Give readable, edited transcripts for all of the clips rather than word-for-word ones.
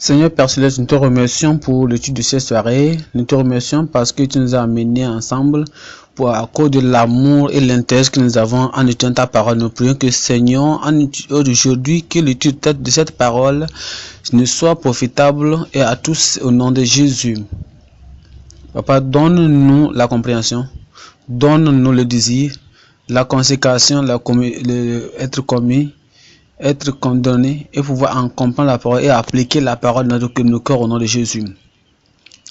Seigneur Père Céleste, nous te remercions pour l'étude de cette soirée. Nous te remercions parce que tu nous as amenés ensemble à cause de l'amour et l'intérêt que nous avons en étudiant ta parole. Nous prions que Seigneur, aujourd'hui, que l'étude de cette parole ne soit profitable et à tous au nom de Jésus. Papa, donne-nous la compréhension, donne-nous le désir, la consécration, être commis, être condamné et pouvoir en comprendre la parole et appliquer la parole dans nos cœurs au nom de Jésus.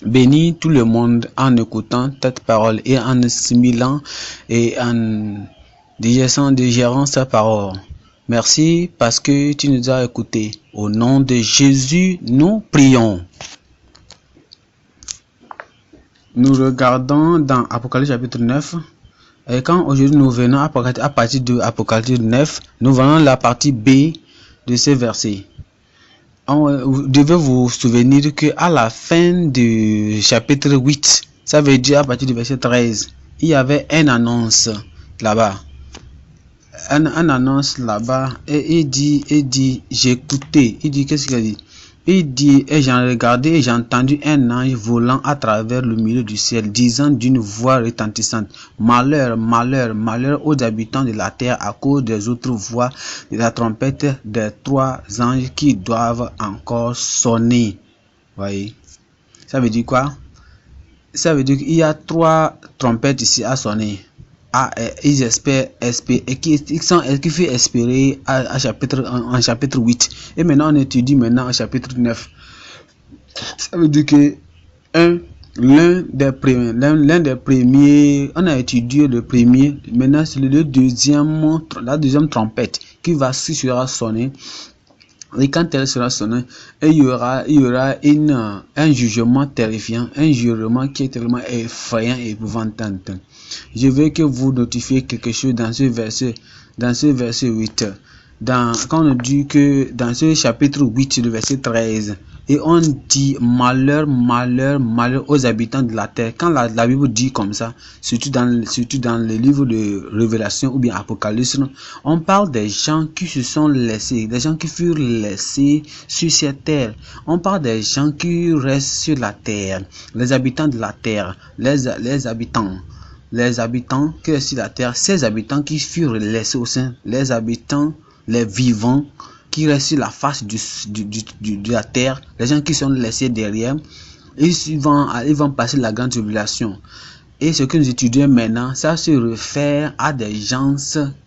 Bénis tout le monde en écoutant cette parole et en assimilant et en digérant sa parole. Merci parce que tu nous as écoutés. Au nom de Jésus, nous prions. Nous regardons dans Apocalypse chapitre 9. Et quand aujourd'hui nous venons à partir de Apocalypse 9, nous voyons la partie B de ces versets. Vous devez vous souvenir qu'à la fin du chapitre 8, ça veut dire à partir du verset 13, il y avait une annonce là-bas. Une annonce là-bas et il dit, j'ai écouté. Il dit, qu'est-ce qu'il a dit? Il dit, et j'ai regardé et j'ai entendu un ange volant à travers le milieu du ciel, disant d'une voix retentissante, malheur, malheur, malheur aux habitants de la terre à cause des autres voix de la trompette des 3 anges qui doivent encore sonner. Voyez, ça veut dire quoi? Ça veut dire qu'il y a 3 trompettes ici à sonner. Ils espèrent et qui fait espérer en chapitre 8. Et maintenant on étudie maintenant au chapitre 9. Ça veut dire que l'un des premiers, on a étudié le premier, maintenant c'est la deuxième trompette qui sera sonner. Et quand elle sera sonnée, il y aura un jugement terrifiant, un jugement qui est tellement effrayant et épouvantable. Je veux que vous notifiez quelque chose dans ce verset 8. Quand on dit que dans ce chapitre 8, le verset 13, et on dit malheur, malheur, malheur aux habitants de la terre. Quand la Bible dit comme ça, surtout dans le livre de Révélation ou bien Apocalypse, on parle des gens qui se sont laissés, des gens qui furent laissés sur cette terre. On parle des gens qui restent sur la terre, les habitants de la terre, les habitants qui restent sur la terre, ces habitants qui furent laissés au sein, les habitants, les vivants, qui restent sur la face de la terre, les gens qui sont laissés derrière, ils vont passer la grande tribulation. Et ce que nous étudions maintenant, ça se réfère à des gens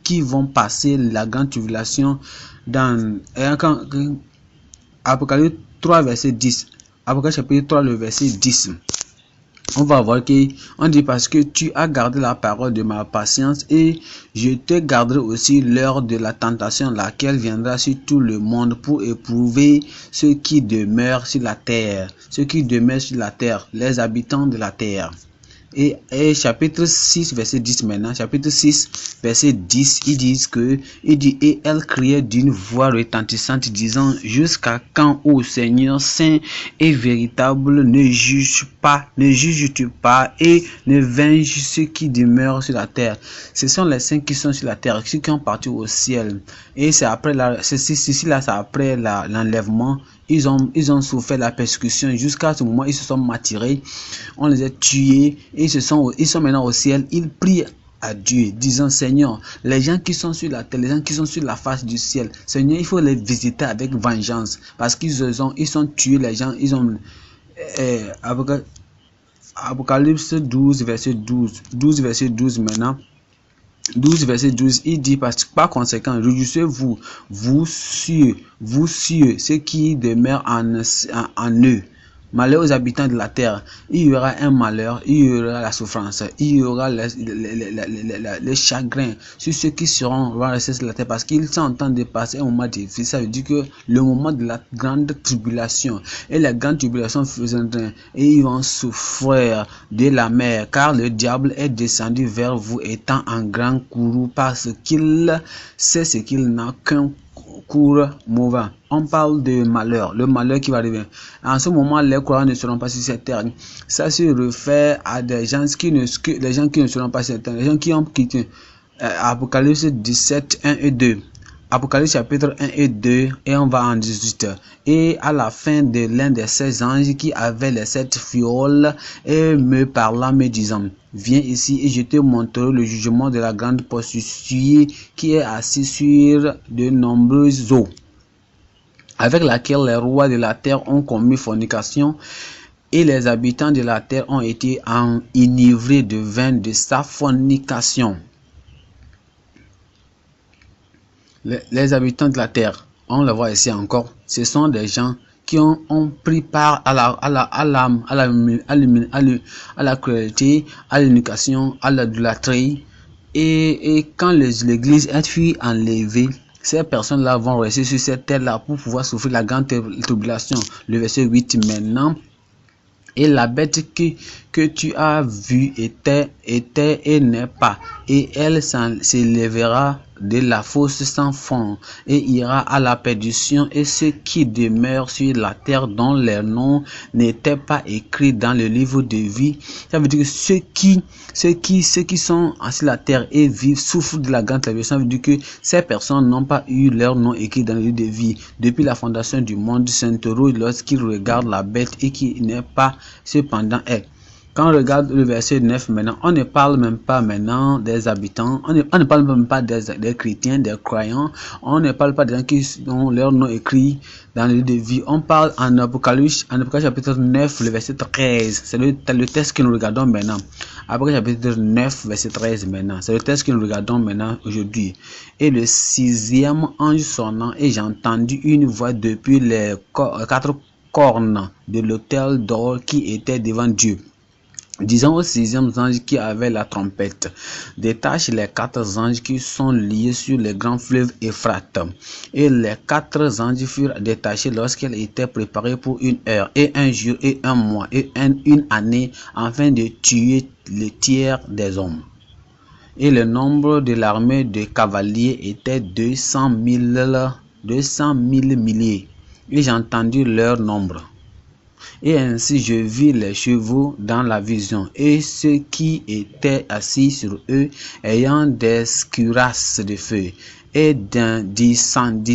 qui vont passer la grande tribulation dans Apocalypse 3 verset 10. Apocalypse chapitre 3 le verset 10. On va voir qu'on dit parce que tu as gardé la parole de ma patience et je te garderai aussi l'heure de la tentation laquelle viendra sur tout le monde pour éprouver ceux qui demeurent sur la terre, les habitants de la terre. Et chapitre 6 verset 10 maintenant, chapitre 6 verset 10, il dit et elle criait d'une voix retentissante disant, jusqu'à quand, ô Seigneur saint et véritable, ne juges-tu pas et ne venges ceux qui demeurent sur la terre? Ce sont les saints qui sont sur la terre, ceux qui ont parti au ciel. Et c'est après après l'enlèvement. Ils ont souffert la persécution jusqu'à ce moment. Ils se sont martyrés, on les a tués et ils sont maintenant au ciel. Ils prient à Dieu, disant, Seigneur, les gens qui sont sur la terre, les gens qui sont sur la face du ciel, Seigneur, il faut les visiter avec vengeance, parce qu'ils ont tué les gens. Ils ont Apocalypse 12 verset 12 verset 12 maintenant. 12 verset 12, il dit par conséquent, réjouissez-vous, vous cieux, ceux qui demeurent en eux. Malheur aux habitants de la terre. Il y aura un malheur, il y aura la souffrance, il y aura le chagrin sur ceux qui seront restés sur la terre, parce qu'ils sont en train de passer un moment difficile. Ça veut dire que le moment de la grande tribulation, et la grande tribulation faisant, et ils vont souffrir de la mer, car le diable est descendu vers vous étant en grand courroux, parce qu'il sait ce qu'il n'a qu'un cours mauvais. On parle de malheur, le malheur qui va arriver. En ce moment, les croyants ne seront pas sur cette terre. Ça se réfère à des gens les gens qui ne seront pas sur cette terre, les gens qui ont quitté. Apocalypse 17, 1 et 2. Apocalypse chapitre 1 et 2, et on va en 18. Et à la fin de l'un des 16 anges qui avait les 7 fioles, et me parla, me disant, viens ici et je te montrerai le jugement de la grande prostituée qui est assise sur de nombreuses eaux, avec laquelle les rois de la terre ont commis fornication, et les habitants de la terre ont été enivrés de vin de sa fornication. Les habitants de la terre, on le voit ici encore, ce sont des gens qui ont pris part à la cruauté, à l'éducation, à l'idolâtrie. Et quand l'église est fut enlevée, ces personnes-là vont rester sur cette terre-là pour pouvoir souffrir la grande tribulation. Le verset 8 maintenant. Et la bête que tu as vue était et n'est pas, et elle s'élèvera de la fosse sans fond, et ira à la perdition, et ceux qui demeurent sur la terre dont leurs noms n'étaient pas écrits dans le livre de vie. Ça veut dire que ceux qui sont sur la terre et vivent, souffrent de la grande tribulation. Ça veut dire que ces personnes n'ont pas eu leur nom écrit dans le livre de vie depuis la fondation du monde. Saint-Héros, lorsqu'ils regardent la bête et qui n'est pas cependant elle. Quand on regarde le verset 9 maintenant, on ne parle même pas maintenant des habitants, on ne parle même pas des chrétiens, des croyants, on ne parle pas des gens qui ont leur nom écrit dans le livre de vie. On parle en Apocalypse chapitre 9, le verset 13. C'est le texte que nous regardons maintenant. Apocalypse chapitre 9, verset 13 maintenant. C'est le texte que nous regardons maintenant aujourd'hui. Et le 6e ange sonnant, et j'ai entendu une voix depuis les 4 cornes de l'autel d'or qui était devant Dieu, disant au 6e ange qui avait la trompette, détache les 4 anges qui sont liés sur le grand fleuve Euphrate. Et les 4 anges furent détachés lorsqu'elle était préparée pour une heure, et un jour, et un mois, et une année, afin de tuer le tiers des hommes. Et le nombre de l'armée de cavaliers était 200 000 milliers. Et j'ai entendu leur nombre. Et ainsi je vis les chevaux dans la vision, et ceux qui étaient assis sur eux, ayant des cuirasses de feu, et d'hyacinthe,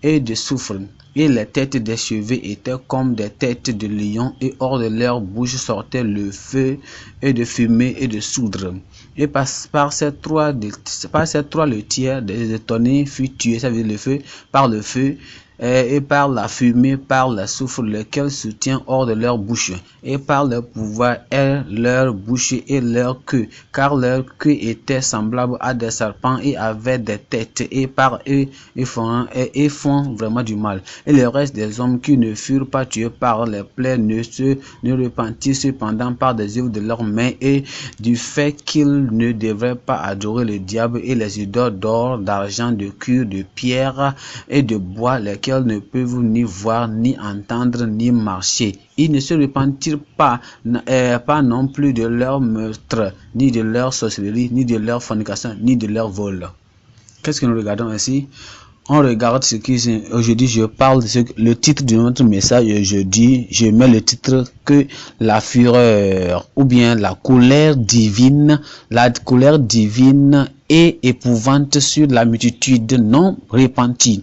et de soufre. Et les têtes des chevaux étaient comme des têtes de lions, et hors de leur bouche sortait le feu, et de fumée, et de soudre. Et par ces trois, le tiers des étonnés fut tué, ça veut dire le feu, par le feu, et par la fumée, par le soufre, lequel soutient hors de leur bouche, et par leur pouvoir est leur bouche et leur queue, car leur queue était semblable à des serpents et avait des têtes, et par eux ils font vraiment du mal. Et le reste des hommes qui ne furent pas tués par les plaies ne repentirent cependant par des œuvres de leurs mains, et du fait qu'ils ne devraient pas adorer le diable et les idoles d'or, d'argent, de cuir, de pierre et de bois, lesquels ne peuvent ni voir, ni entendre, ni marcher. Ils ne se repentirent pas non plus de leur meurtre, ni de leur sorcellerie, ni de leur fornication, ni de leur vol. Qu'est-ce que nous regardons ici? On regarde ce qui aujourd'hui je parle de le titre de notre message aujourd'hui. Je mets le titre que la fureur ou bien la colère divine est épouvante sur la multitude non repentie.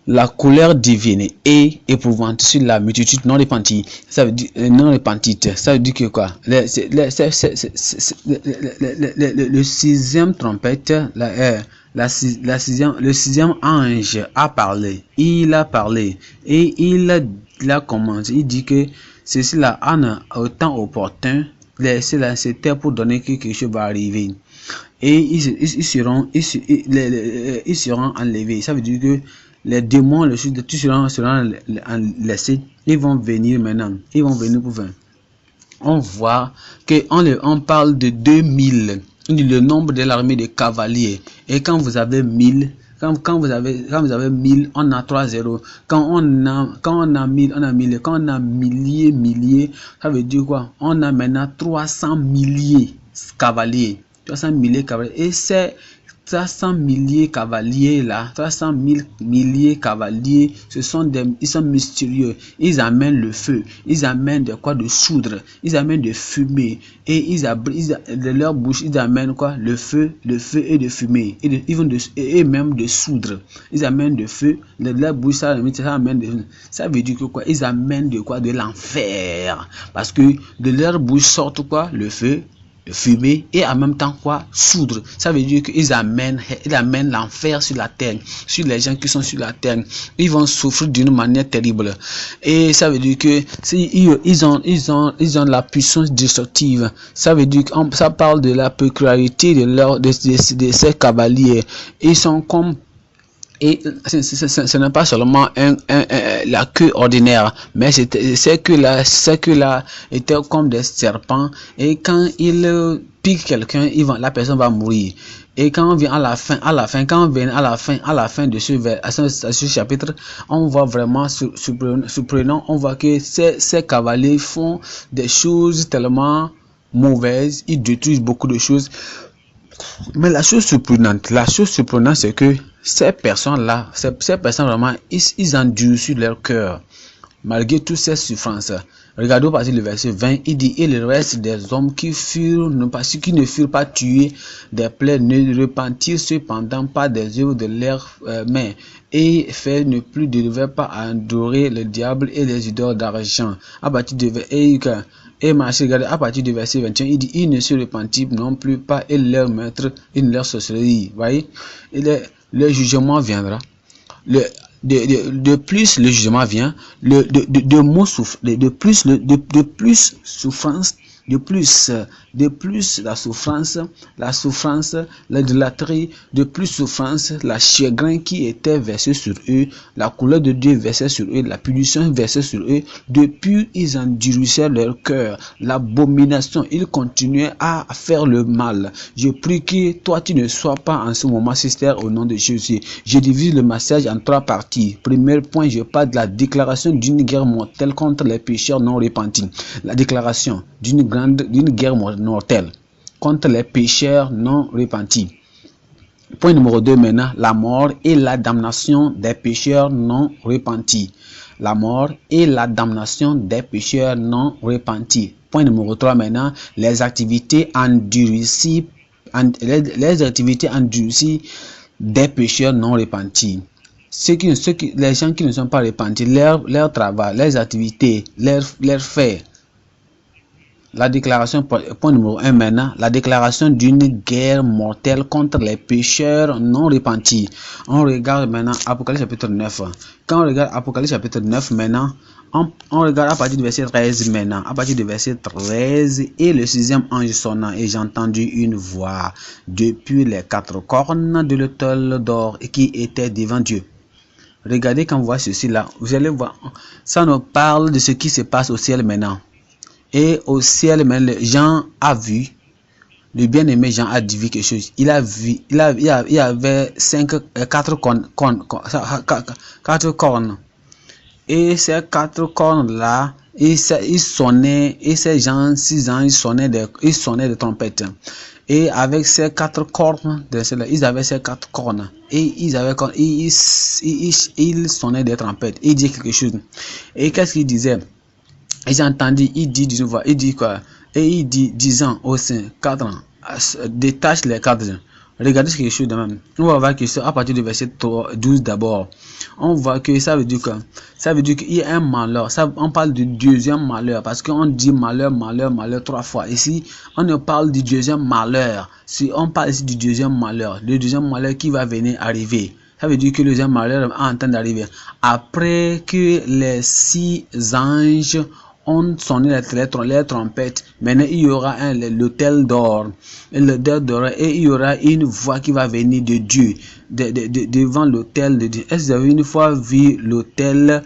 La colère divine est épouvante sur la multitude non repentie. Ça veut dire non repentite. Ça veut dire que quoi? Le 6e trompette, le 6e ange a parlé. Il a parlé et il a commencé. Il dit que ceci là en autant opportun. C'était pour donner que quelque chose va arriver. Et ils seront enlevés. Ça veut dire que les démons, tous seront laissés. Ils vont venir maintenant. Ils vont venir pour venir. On voit on parle de 2000. Le nombre de l'armée de cavaliers. Et quand vous avez 1000, quand vous avez 1000, on a 3 zéros. Quand on a 1000, on a 1000. Quand on a milliers, ça veut dire quoi? On a maintenant 300 milliers cavaliers. 300 milliers cavaliers. Et c'est 300 milliers cavaliers là, 300 000 milliers cavaliers, ils sont mystérieux. Ils amènent le feu, ils amènent de quoi, de soudre, ils amènent de fumée et de leur bouche ils amènent quoi, le feu et de fumée et même de soudre. Ils amènent de feu, de leur bouche ça amène ça veut dire que quoi, ils amènent de quoi, de l'enfer, parce que de leur bouche sortent quoi, le feu, fumée et en même temps quoi, soudre. Ça veut dire qu'ils amènent l'enfer sur la terre, sur les gens qui sont sur la terre. Ils vont souffrir d'une manière terrible. Et ça veut dire que ils ont la puissance destructive. Ça veut dire que ça parle de la peculiarité de ces cavaliers. Ils sont comme, et ce n'est pas seulement la queue ordinaire, mais c'est que là était comme des serpents, et quand il pique quelqu'un, la personne va mourir. Et quand on vient à la fin de ce chapitre, on voit vraiment surprenant, on voit que ces cavaliers font des choses tellement mauvaises, ils détruisent beaucoup de choses. Mais la chose surprenante, c'est que ces personnes-là, vraiment, ils endurent sur leur cœur, malgré toutes ces souffrances. Regardez au partir du verset 20, il dit, et le reste des hommes qui ne furent pas tués des plaies ne repentirent cependant pas des œuvres de leurs mains, et ne plus devaient pas adorer le diable et les idoles d'argent. À partir de à partir du verset 21, il dit, ils ne se repentirent non plus pas, et leur maître, et leur sorcellerie. Voyez, le jugement viendra. De plus le jugement vient, de plus souffrance, de plus la souffrance, l'idolâtrie, de plus souffrance, la chagrin qui était versé sur eux, la couleur de Dieu versée sur eux, la punition versée sur eux. Depuis, ils endurcissaient leur cœur, l'abomination, ils continuaient à faire le mal. Je prie que toi, tu ne sois pas en ce moment, sister, au nom de Jésus. Je divise le message en 3 parties. Premier point, je parle de la déclaration d'une guerre mortelle contre les pécheurs non repentis. La déclaration d'une guerre mortelle contre les pécheurs non repentis. Point numéro 2 maintenant, la mort et la damnation des pécheurs non repentis. La mort et la damnation des pécheurs non repentis. Point numéro 3 maintenant, les activités endurcies des pécheurs non repentis. Les gens qui ne sont pas repentis, leur travail, leurs activités, leurs faits. La déclaration, point numéro 1 maintenant, la déclaration d'une guerre mortelle contre les pécheurs non repentis. On regarde maintenant Apocalypse chapitre 9. Quand on regarde Apocalypse chapitre 9 maintenant, on regarde à partir du verset 13 maintenant. À partir du verset 13, et le 6e ange sonna, et j'ai entendu une voix depuis les 4 cornes de l'autel d'or qui était devant Dieu. Regardez quand vous voyez ceci là, vous allez voir, ça nous parle de ce qui se passe au ciel maintenant. Et au ciel, Jean a vu, le bien-aimé Jean a dit quelque chose. Il y avait 4 cornes. Et ces 4 cornes-là, ils sonnaient, et ces gens, 6 ans, ils sonnaient des trompettes. Et avec ces 4 cornes, ils avaient ces 4 cornes. Et ils sonnaient des trompettes. Il dit quelque chose. Et qu'est-ce qu'il disait? Et j'ai entendu, il dit quoi? Et il dit, disant aux saints, 4 ans, détache les cadres. Regardez quelque chose de même. On va voir que c'est à partir du verset 12 d'abord. On voit que ça veut dire que qu'il y a un malheur. On parle du deuxième malheur, parce qu'on dit malheur 3 fois. Ici, on ne parle du deuxième malheur. Si on parle ici du deuxième malheur, le deuxième malheur qui va venir arriver. Ça veut dire que le deuxième malheur est en train d'arriver. Après que les 6 anges ont sonné les trompettes, maintenant il y aura l'autel d'or, et il y aura une voix qui va venir de Dieu, devant l'autel de Dieu. Est-ce que vous avez une fois vu l'autel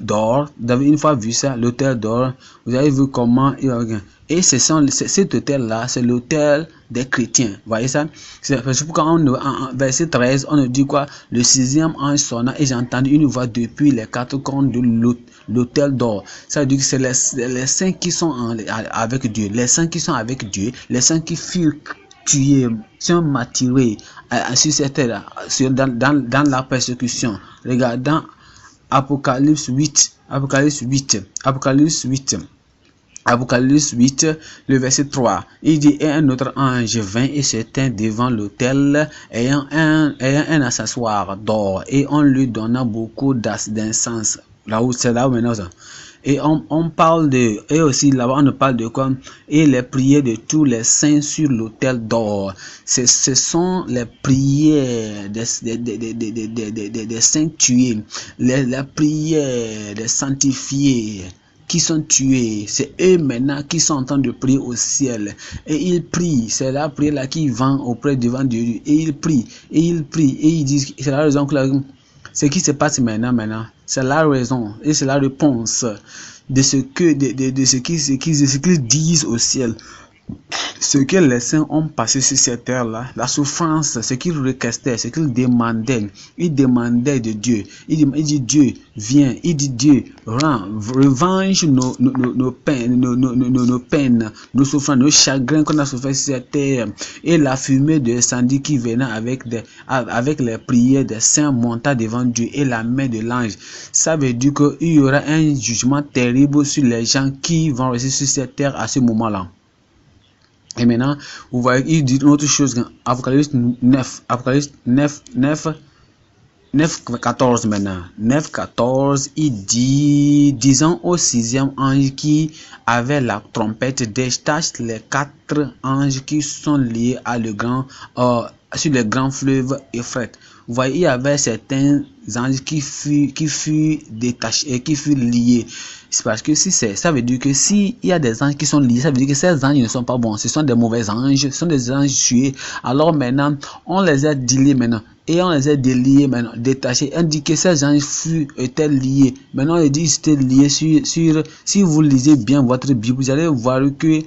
d'or? Vous avez une fois vu ça, l'autel d'or? Vous avez vu comment il va venir? Et cet autel-là, c'est l'autel des chrétiens. Vous voyez ça? C'est pourquoi en verset 13, on nous dit quoi? Le 6e ange sonna, et j'ai entendu une voix depuis les 4 cornes de l'autel d'or. Ça veut dire que c'est les saints qui sont avec Dieu. Les saints qui sont avec Dieu, les saints qui furent tués, sont martyrés sur cette terre, dans la persécution. Regardons Apocalypse 8, le verset 3, il dit: et un autre ange vint et se tint devant l'autel, ayant un accessoire d'or, et on lui donna beaucoup d'incense. C'est là où maintenant ça. Et on parle de, et aussi là-bas on parle de quoi? Et les prières de tous les saints sur l'autel d'or. Ce sont les prières des saints tués, les prières des sanctifiés qui sont tués. C'est eux maintenant qui sont en train de prier au ciel. Et ils prient. C'est la prière là qui vont auprès devant Dieu. Et ils prient. Et ils disent, c'est la raison que ce qui se passe maintenant, c'est la raison et c'est la réponse de ce qu'ils disent au ciel. Ce que les saints ont passé sur cette terre-là, la souffrance, ce qu'ils requestaient, ce qu'ils demandaient, ils demandaient de Dieu. Il dit Dieu, viens. Il dit Dieu, rends, revanche nos peines, nos souffrances, nos chagrins qu'on a souffert sur cette terre. Et la fumée de incendie qui venait avec les prières des saints monta devant Dieu et la main de l'ange. Ça veut dire qu'il y aura un jugement terrible sur les gens qui vont rester sur cette terre à ce moment-là. Et maintenant, vous voyez, il dit une autre chose, Apocalypse 9, 14 maintenant. 9, 14, il dit, disant au sixième ange qui avait la trompette, détache les 4 anges qui sont liés à sur le grand fleuve Euphrate. Vous voyez, il y avait certains anges qui furent détachés et qui furent liés. C'est parce que ça veut dire que s'il y a des anges qui sont liés, ça veut dire que ces anges ne sont pas bons. Ce sont des mauvais anges, ce sont des anges tués. Alors maintenant, on les a déliés maintenant. Et on les a déliés maintenant, détachés. On dit que ces anges étaient liés. Maintenant, on dit qu'ils étaient liés sur. Si vous lisez bien votre Bible, vous allez voir que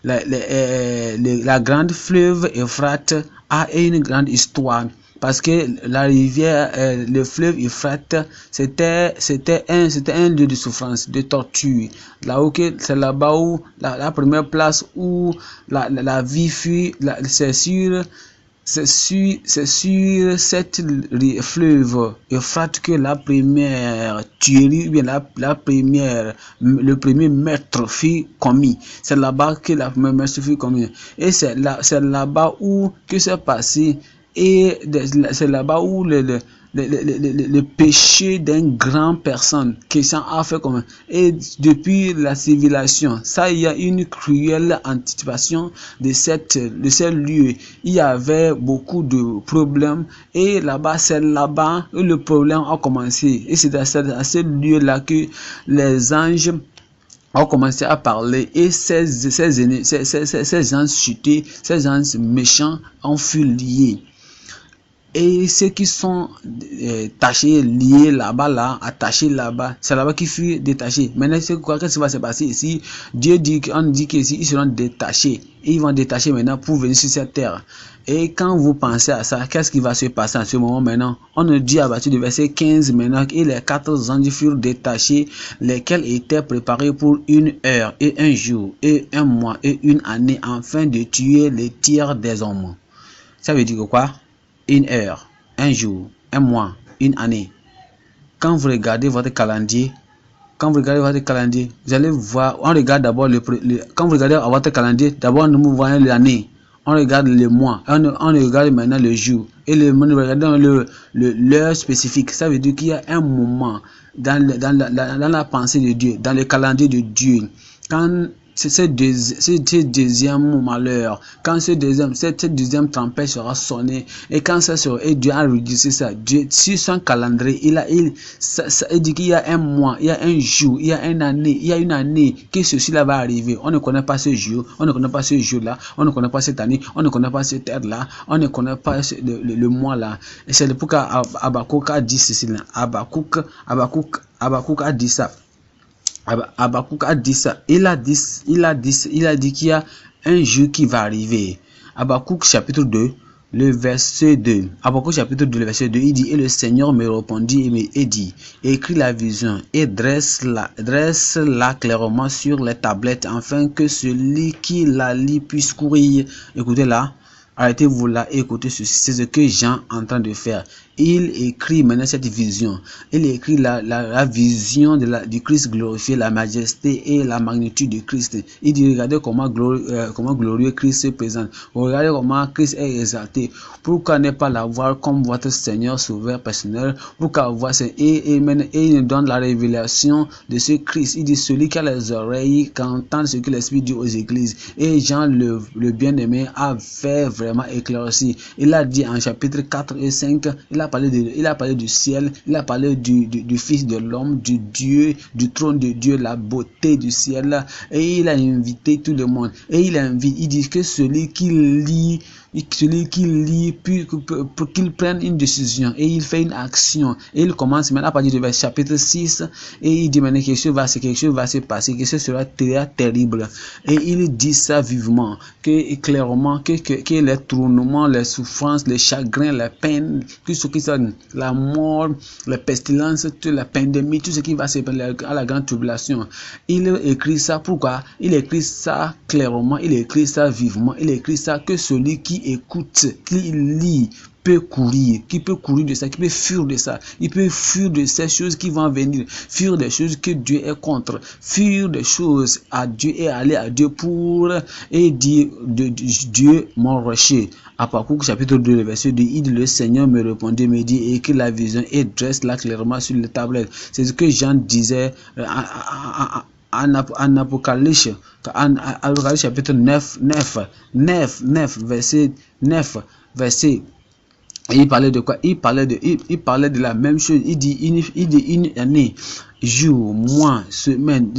la grande fleuve Euphrate a une grande histoire. Parce que la rivière, le fleuve Euphrate, c'était un lieu de souffrance, de torture. C'est là-bas où la première place où la vie fut, c'est sur cette fleuve Euphrate que la première tuerie, bien le premier meurtre fut commis. C'est là-bas que la première meurtre fut commis. Et c'est là-bas où que s'est passé. Et c'est là-bas où le péché d'une grande personne qui s'en a fait comme. Et depuis la civilisation, ça, il y a une cruelle anticipation de ce lieu. Il y avait beaucoup de problèmes et là-bas, c'est là-bas où le problème a commencé. Et c'est à ce lieu-là que les anges ont commencé à parler et ces gens chutés, ces gens méchants ont fui liés. Et ceux qui sont tachés, liés là-bas, attachés là-bas, c'est là-bas qu'ils furent détachés. Maintenant, qu'est-ce qui va se passer ici? Dieu dit, on dit qu'ici, ils seront détachés. Et ils vont détacher maintenant pour venir sur cette terre. Et quand vous pensez à ça, qu'est-ce qui va se passer en ce moment maintenant? On nous dit à partir du verset 15 maintenant que les 4 anges furent détachés, lesquels étaient préparés pour 1 heure, et 1 jour, et 1 mois, et 1 année, afin de tuer les tiers des hommes. Ça veut dire quoi? 1 heure, 1 jour, 1 mois, 1 année. Quand vous regardez votre calendrier, vous allez voir, on regarde d'abord quand vous regardez votre calendrier, d'abord nous voyons l'année, on regarde le mois, on regarde maintenant le jour, et nous regardons l'heure spécifique. Ça veut dire qu'il y a un moment dans la pensée de Dieu, dans le calendrier de Dieu, quand c'est ce deuxième malheur, quand cette deuxième tempête sera sonnée, et quand ça sera, et Dieu a rédigé ça, Dieu, sur son calendrier, il dit qu'il y a un mois, il y a un jour, il y a une année, que ceci-là va arriver. On ne connaît pas ce jour, on ne connaît pas ce jour-là, on ne connaît pas cette année, on ne connaît pas cette heure-là, on ne connaît pas le mois-là. Et c'est pourquoi Habakkuk a dit ceci là. Habakkuk a dit ça. Habakkuk a dit ça. Il a dit qu'il y a un jour qui va arriver. Habakkuk chapitre 2, le verset 2. Habakkuk chapitre 2, le verset 2, il dit: et le Seigneur me répondit et dit: écris la vision et dresse-la clairement sur les tablettes, afin que celui qui la lit puisse courir. Écoutez là. Arrêtez-vous là et écoutez ceci. C'est ce que Jean est en train de faire. Il écrit maintenant cette vision. Il écrit la vision du Christ glorifié, la majesté et la magnitude de Christ. Il dit, regardez comment glorieux Christ se présente. Regardez comment Christ est exalté. Pourquoi ne pas l'avoir comme votre Seigneur sauveur personnel? Pourquoi avoir et il nous donne la révélation de ce Christ. Il dit, celui qui a les oreilles, qui entend ce que l'Esprit dit aux églises. Et Jean, le bien-aimé, a fait vraiment éclairci. Il a dit en chapitre 4 et 5, il a parlé du ciel, il a parlé du Fils de l'homme, du Dieu, du trône de Dieu, la beauté du ciel. Et il a invité tout le monde. Et il dit que celui qui lit, pour qu'il prenne une décision, et il fait une action, et il commence maintenant à partir du chapitre 6, et il dit maintenant quelque chose va se passer, que ce sera terrible, et il dit ça vivement, que clairement, que les tournements, les souffrances, les chagrins, les peines, tout ce qui sont la mort, les pestilences, toute la pandémie, tout ce qui va se passer à la grande tribulation, il écrit ça. Pourquoi? Il écrit ça clairement, il écrit ça vivement, il écrit ça que celui qui écoute, qui lit, peut courir, qui peut courir de ça, qui peut fuir de ça, il peut fuir de ces choses qui vont venir, fuir des choses que Dieu est contre, fuir des choses à Dieu et aller à Dieu pour et dire de Dieu mon rocher. Habakkuk chapitre 2, le verset 2, il dit, le Seigneur me répondit, me dit, écris la vision et dresse là clairement sur les tablettes. C'est ce que Jean disait en Apocalypse, chapitre 9, verset 9, verset. Et il parlait de quoi? Il parlait de la même chose. Il dit une année, jour, mois, semaine,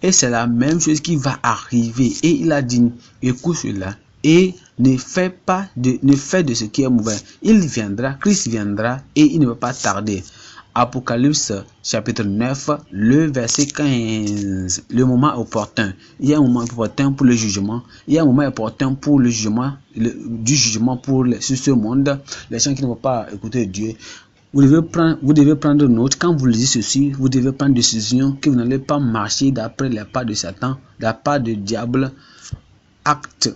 et c'est la même chose qui va arriver. Et il a dit, écoute cela, et ne fais de ce qui est mauvais. Il viendra, Christ viendra, et il ne va pas tarder. Apocalypse chapitre 9, le verset 15, le moment opportun. Il y a un moment opportun pour le jugement. Il y a un moment opportun pour le jugement, du jugement sur ce monde. Les gens qui ne vont pas écouter Dieu. Vous devez prendre note. Quand vous lisez ceci, vous devez prendre décision que vous n'allez pas marcher d'après les pas de Satan, les pas du diable. Acte.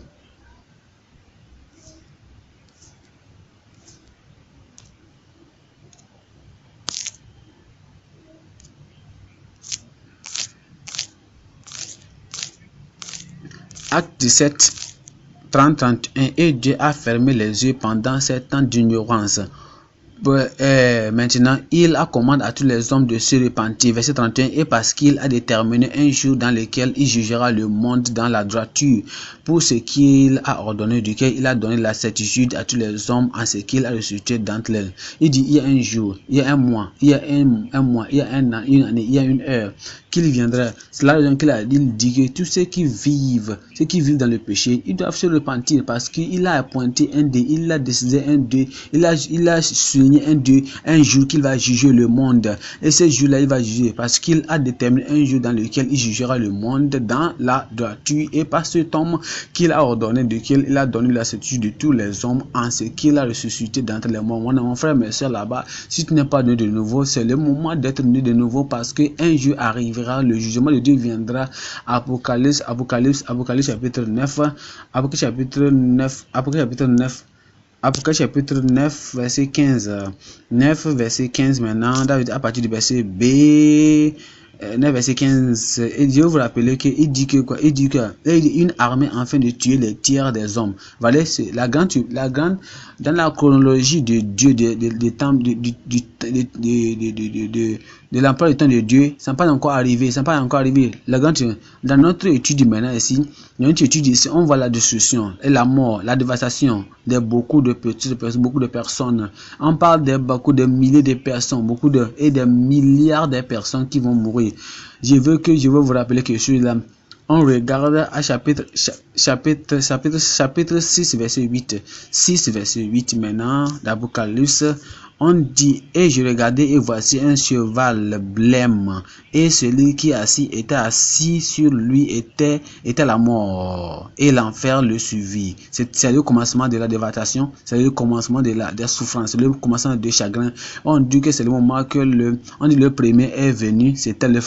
Acte 17, 30-31, et Dieu a fermé les yeux pendant 7 ans d'ignorance. Maintenant, il a commandé à tous les hommes de se repentir. Verset 31, et parce qu'il a déterminé un jour dans lequel il jugera le monde dans la droiture, pour ce qu'il a ordonné, duquel il a donné la certitude à tous les hommes en ce qu'il a ressuscité d'entre eux. Il dit, il y a un jour, il y a un mois, il y a un mois, il y a un an, une année, il y a une heure, qu'il viendra. C'est la raison qu'il a dit que tous ceux qui vivent dans le péché, ils doivent se repentir, parce qu'il a appointé un Dieu, il a décidé un Dieu, il a souligné un Dieu, un jour qu'il va juger le monde. Et ce jour-là, il va juger, parce qu'il a déterminé un jour dans lequel il jugera le monde dans la droiture, et par cet homme qu'il a ordonné, duquel il a donné la certitude de tous les hommes en ce qu'il a ressuscité d'entre les morts. Mon frère, mes soeurs là-bas, si tu n'es pas né de nouveau, c'est le moment d'être né de nouveau, parce qu'un jour arrivera, le jugement de Dieu viendra. Apocalypse chapitre 9, Apocalypse chapitre 9, verset 15. 9, verset 15 maintenant, David, à partir du verset B, 9, verset 15, et Dieu vous rappelle qu'il dit que quoi? Il dit une armée afin de tuer les tiers des hommes. Voilà, c'est la grande, dans la chronologie de Dieu, de l'emploi du temps de Dieu, ça n'est pas encore arrivé, dans notre étude maintenant ici, on voit la destruction et la mort, la dévastation de beaucoup de petites personnes, beaucoup de personnes. On parle de beaucoup de milliers de personnes, et des milliards de personnes qui vont mourir. Je veux vous rappeler que celui-là, on regarde à chapitre 6, verset 8. 6, verset 8 maintenant, d'Apocalypse. On dit, et je regardais, et voici un cheval blême, et celui qui était assis sur lui était la mort, et l'enfer le suivit. C'est le commencement de la dévastation, c'est le commencement de la souffrance, c'est le commencement de chagrin. On dit que c'est le moment que le premier est venu, c'était la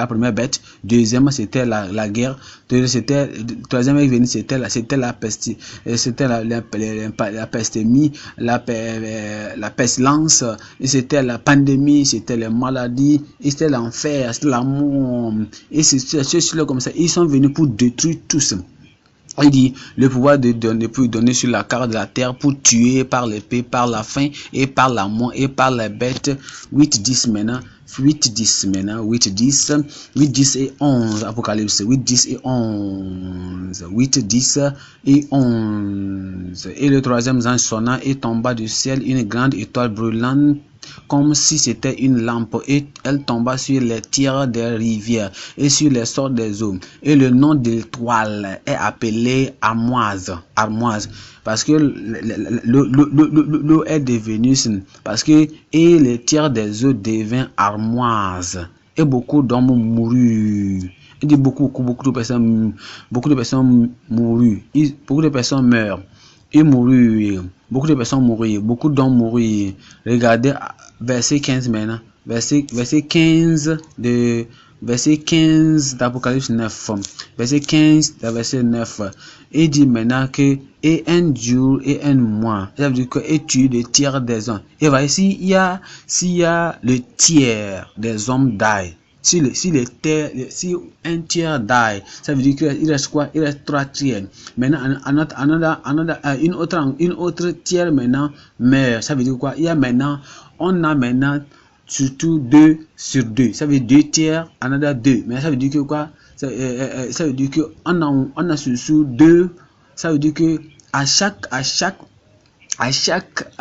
première bête. Deuxième, c'était la guerre. Troisième est venu, c'était la peste, c'était la pestémie, la pestilence, et c'était la pandémie, c'était les maladies, et c'était l'enfer, c'était l'amour, et c'est comme ça. Ils sont venus pour détruire tous. Il dit le pouvoir de donner sur la carte de la terre pour tuer par l'épée, par la faim et par la mort et par les bêtes. 8, 10 maintenant. 8, 10 maintenant. 8, 10. 8, 10 et 11. Apocalypse. 8, 10 et 11. 8, 10 et 11. Et le troisième ange sonna et tomba du ciel une grande étoile brûlante comme si c'était une lampe, et elle tomba sur les tiers des rivières et sur les sortes des eaux. Et le nom de l'étoile est appelé armoise, parce que l'eau est devenue, parce que et les tiers des eaux deviennent armoise, et beaucoup d'hommes moururent. Il dit beaucoup de personnes moururent, beaucoup de personnes meurent. Ils moururent, beaucoup de personnes moururent, beaucoup d'hommes moururent. Regardez verset 15 maintenant, verset 15 d'Apocalypse 9, verset 15 de verset 9. Il dit maintenant que et un jour et un mois, ça veut dire que et tu le tiers des hommes. Et voilà, s'il y a le tiers des hommes die. Si un tiers die, ça veut dire qu'il reste quoi? Il reste 3 tiers. Maintenant, une autre tiers maintenant meurt. Ça veut dire quoi? On a maintenant surtout 2 sur 2. Ça veut dire 2 tiers, another 2. Mais ça veut dire que quoi? Ça veut dire que on a surtout 2. Ça veut dire que à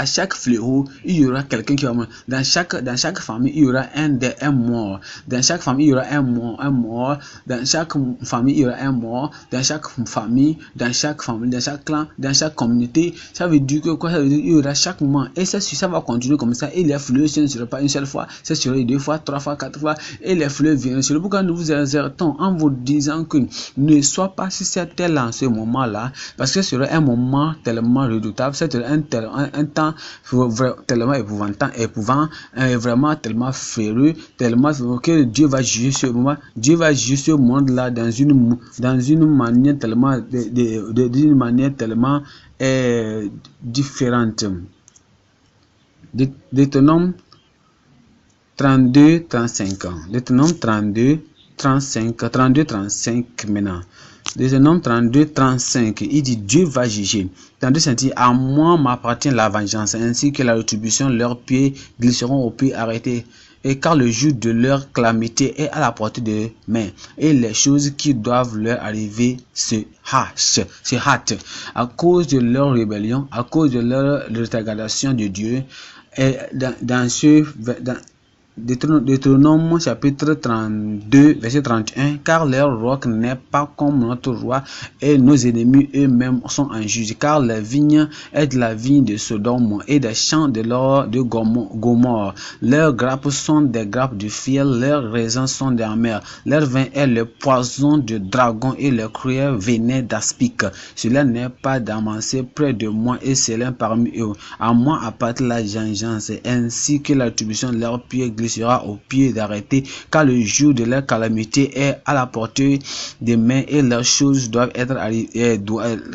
chaque fléau, il y aura quelqu'un qui va mourir. Dans chaque famille, il y aura un mort. Dans chaque famille, il y aura un mort. Dans chaque famille, il y aura un mort. Dans chaque famille, dans chaque clan, dans chaque communauté. Ça veut dire que quoi? Ça veut dire qu'il y aura chaque moment. Et ça va continuer comme ça. Et les fléaux, ce ne sera pas une seule fois. Ce sera 2 fois, 3 fois, 4 fois. Et les fléaux viennent. C'est pourquoi nous vous exhortons en vous disant que ne sois pas si certain en ce moment-là. Parce que ce sera un moment tellement redoutable. C'est un temps tellement épouvant, vraiment tellement féreux, tellement que Dieu va juger ce moment. Dieu va juger ce monde-là dans une manière tellement d'une manière tellement différente. Deutéronome 32, 35 ans. Deutéronome 32, 35 maintenant. Deutéronome 32, 35, il dit Dieu va juger. Dans deux sentiers, à moi m'appartient la vengeance, ainsi que la rétribution, leurs pieds glisseront au pied arrêté. Et car le jour de leur calamité est à la portée de main, et les choses qui doivent leur arriver se hâtent, à cause de leur rébellion, à cause de leur rétrogradation de Dieu. Et dans Deutéronome chapitre 32 verset 31, car leur roc n'est pas comme notre roi, et nos ennemis eux-mêmes sont injustes, car la vigne est de la vigne de Sodome et des champs de l'or de Gomorrhe. Leurs grappes sont des grappes de fiel, leurs raisins sont des amers, leur vin est le poison de dragon et le cruel venin d'aspic. Cela n'est pas d'amancé près de moi, et c'est l'un parmi eux. À moi appartient la vengeance, ainsi que l'attribution de leurs pieds sera au pied d'arrêter, car le jour de leur calamité est à la portée des mains, et leurs choses doivent être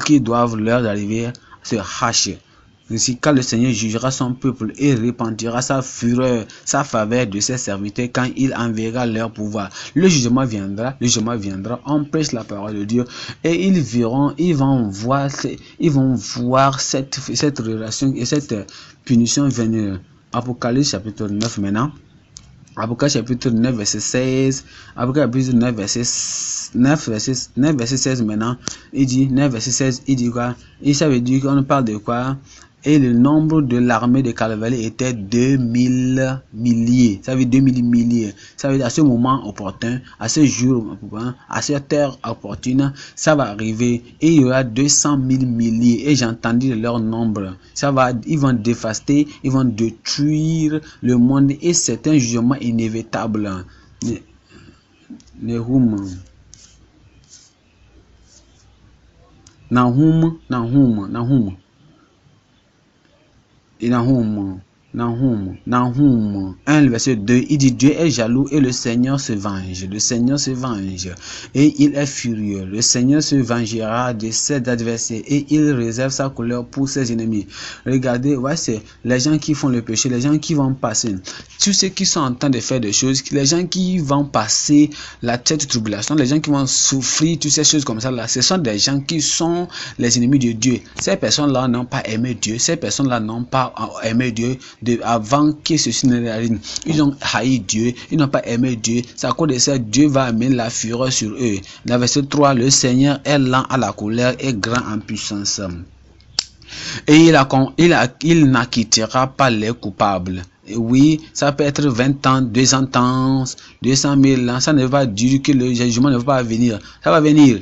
qui doivent leur arriver se hacher. Ainsi, quand le Seigneur jugera son peuple et répandira sa fureur, sa faveur de ses serviteurs, quand il enverra leur pouvoir, le jugement viendra, on prêche la parole de Dieu, et ils vont voir cette relation et cette punition venir. Apocalypse chapitre 9 maintenant. Apocalypse chapitre 9 verset 16. Apocalypse 9 verset 16 maintenant. Il dit 9 verset 16, il dit quoi? Et ça veut dire qu'on parle de quoi? Et le nombre de l'armée de cavalerie était 2000 milliers. Ça veut dire 2000 milliers. Ça veut dire à ce moment opportun, à ce jour, à cette heure opportune, ça va arriver. Et il y aura 200 000 milliers. Et j'ai entendu leur nombre. Ils vont dévaster, ils vont détruire le monde. Et c'est un jugement inévitable. Nahum. Et Nahum 1, verset 2, il dit: Dieu est jaloux et le Seigneur se venge. Le Seigneur se venge et il est furieux. Le Seigneur se vengera de ses adversaires et il réserve sa colère pour ses ennemis. Regardez, ouais, c'est les gens qui font le péché, les gens qui vont passer, tous ceux qui sont en train de faire des choses, les gens qui vont passer la tête de tribulation, les gens qui vont souffrir, toutes ces choses comme ça là, ce sont des gens qui sont les ennemis de Dieu. Ces personnes-là n'ont pas aimé Dieu, ces personnes-là n'ont pas aimé Dieu avant que ceci ne réalise. Ils ont haï Dieu, ils n'ont pas aimé Dieu. C'est à cause de ça Dieu va amener la fureur sur eux. Dans verset 3, le Seigneur est lent à la colère et grand en puissance. Et il n'acquittera pas les coupables. Et oui, ça peut être 20 ans, 200 ans, 200 000 ans. Ça ne veut pas dire que le jugement ne va pas venir. Ça va venir.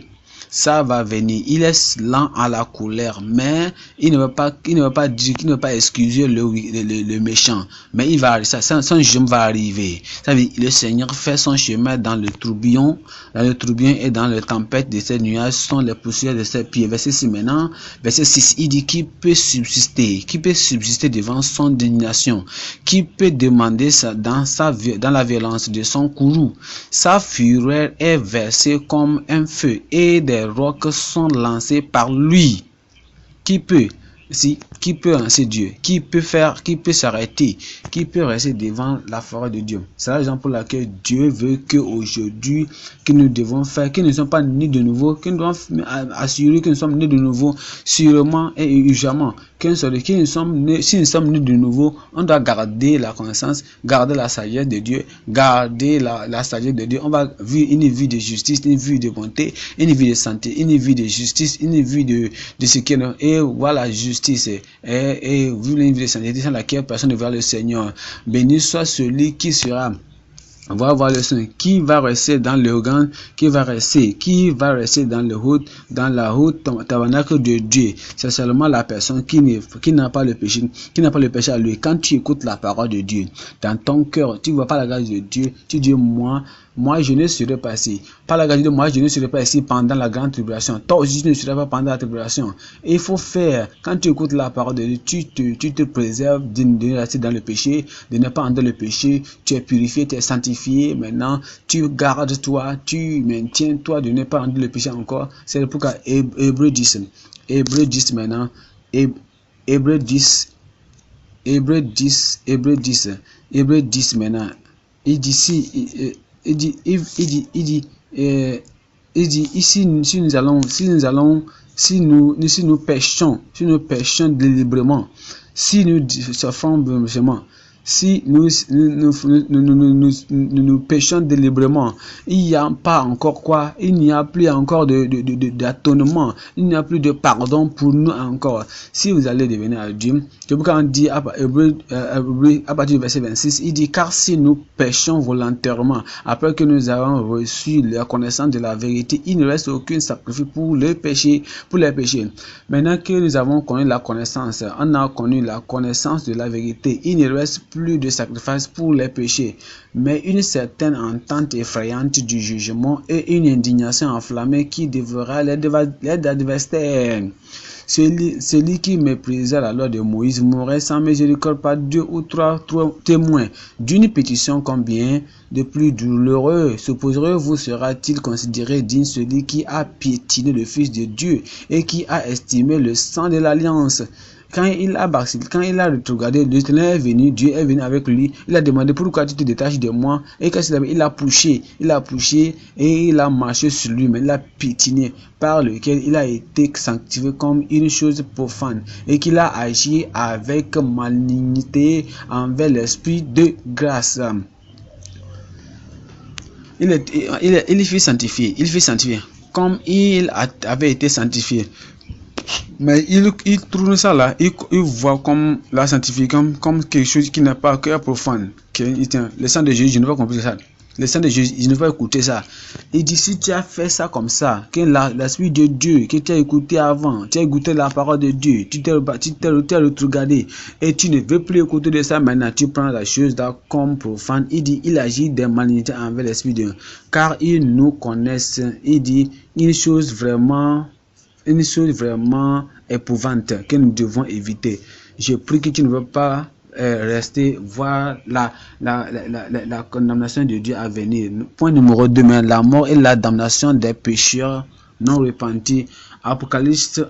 Ça va venir. Il est lent à la colère, mais il ne va pas dire, qu'il ne va pas excuser le méchant. Mais il va, son jugement va arriver. Ça veut dire, le Seigneur fait son chemin dans le tourbillon et dans la tempête de ces nuages sont les poussières de ses pieds. Verset 6 maintenant. Verset 6, il dit: qui peut subsister devant son indignation? Qui peut demander dans la violence de son courroux? Sa fureur est versée comme un feu et des rocs sont lancés par lui. Qui peut lancer Dieu? Qui peut s'arrêter? Qui peut rester devant la forêt de Dieu? C'est la raison pour laquelle Dieu veut que aujourd'hui, que nous devons faire, que nous ne sommes pas nés de nouveau, que nous devons assurer que nous sommes nés de nouveau, sûrement et urgemment. Si nous sommes nés de nouveau, on doit garder la connaissance, garder la sagesse de Dieu, garder la sagesse de Dieu. On va vivre une vie de justice, une vie de bonté, une vie de santé, une vie de justice, une vie de ce qui est. Et voilà, justice et vivre une vie de santé sans laquelle personne ne verra le Seigneur. Béni soit celui qui sera. On va voir le Seigneur qui va rester dans le grand, qui va rester dans la haute tabernacle de Dieu. C'est seulement la personne qui n'a pas le péché à lui. Quand tu écoutes la parole de Dieu dans ton cœur, tu ne vois pas la grâce de Dieu, tu dis: moi je ne serai pas ici. Par la grâce de Dieu, moi je ne serai pas ici pendant la grande tribulation. Toi aussi tu ne seras pas pendant la tribulation. Et il faut faire, quand tu écoutes la parole de Dieu, tu te préserves de ne rester dans le péché, de ne pas entrer le péché, tu es purifié, tu es sanctifié. Maintenant, tu gardes toi, tu maintiens toi de ne pas entrer le péché encore. C'est pourquoi Hébreux 10 maintenant, Hébreux 10 maintenant, il dit si nous péchons délibérément, si nous souffrons vraiment, si nous péchons délibérément, il n'y a pas encore quoi, il n'y a plus encore d'atonement, il n'y a plus de pardon pour nous encore. Si vous allez devenir à Dieu, c'est pourquoi on dit à partir du verset 26, il dit: car si nous péchons volontairement, après que nous avons reçu la connaissance de la vérité, il ne reste aucun sacrifice pour les péchés. Maintenant que nous avons connu la connaissance, on a connu la connaissance de la vérité, il ne reste plus de sacrifice pour les péchés, mais une certaine entente effrayante du jugement et une indignation enflammée qui dévorera les adversaires. Celui qui méprisait la loi de Moïse mourrait sans miséricorde par 2 ou 3 témoins. D'une pétition combien de plus douloureux supposerez-vous sera-t-il considéré digne celui qui a piétiné le Fils de Dieu et qui a estimé le sang de l'alliance? Quand il a rétrogradé, l'Éternel est venu, Dieu est venu avec lui. Il a demandé: pourquoi tu te détaches de moi? Et qu'est-ce qu'il a fait? Il a poussé et il a marché sur lui, mais il a piétiné, par lequel il a été sanctifié comme une chose profane et qu'il a agi avec malignité envers l'esprit de grâce. Il fut sanctifié comme il avait été sanctifié. Mais il trouve ça là, il voit comme la scientifique, comme quelque chose qui n'est pas que profane. Le sang de Jésus, je n'ai pas compris ça. Le sang de Jésus, je n'ai pas écouté ça. Il dit, si tu as fait ça comme ça, que l'esprit de Dieu, que tu as écouté avant, tu as écouté la parole de Dieu, tu t'es regardé, et tu ne veux plus écouter de ça maintenant, tu prends la chose là comme profane. Il dit, il agit des malinités envers l'esprit de Dieu, car ils nous connaissent. Il dit, une chose vraiment épouvante que nous devons éviter. Je prie que tu ne veux pas rester voir la condamnation de Dieu à venir. Point numéro 2, la mort et la damnation des pécheurs non repentis. Apocalypse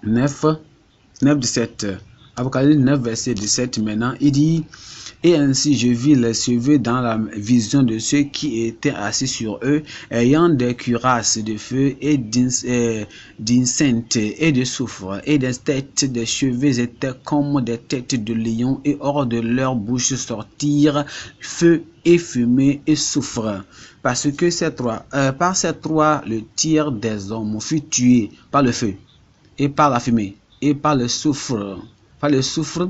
9, 17. Apocalypse 9, verset 17. Maintenant, il dit, et ainsi je vis les cheveux dans la vision de ceux qui étaient assis sur eux, ayant des cuirasses de feu et d'incense et de soufre, et des têtes des cheveux étaient comme des têtes de lions, et hors de leur bouche sortirent feu et fumée et soufre. Parce que par ces trois, le tiers des hommes fut tué par le feu, et par la fumée, et par le soufre. Par le soufre,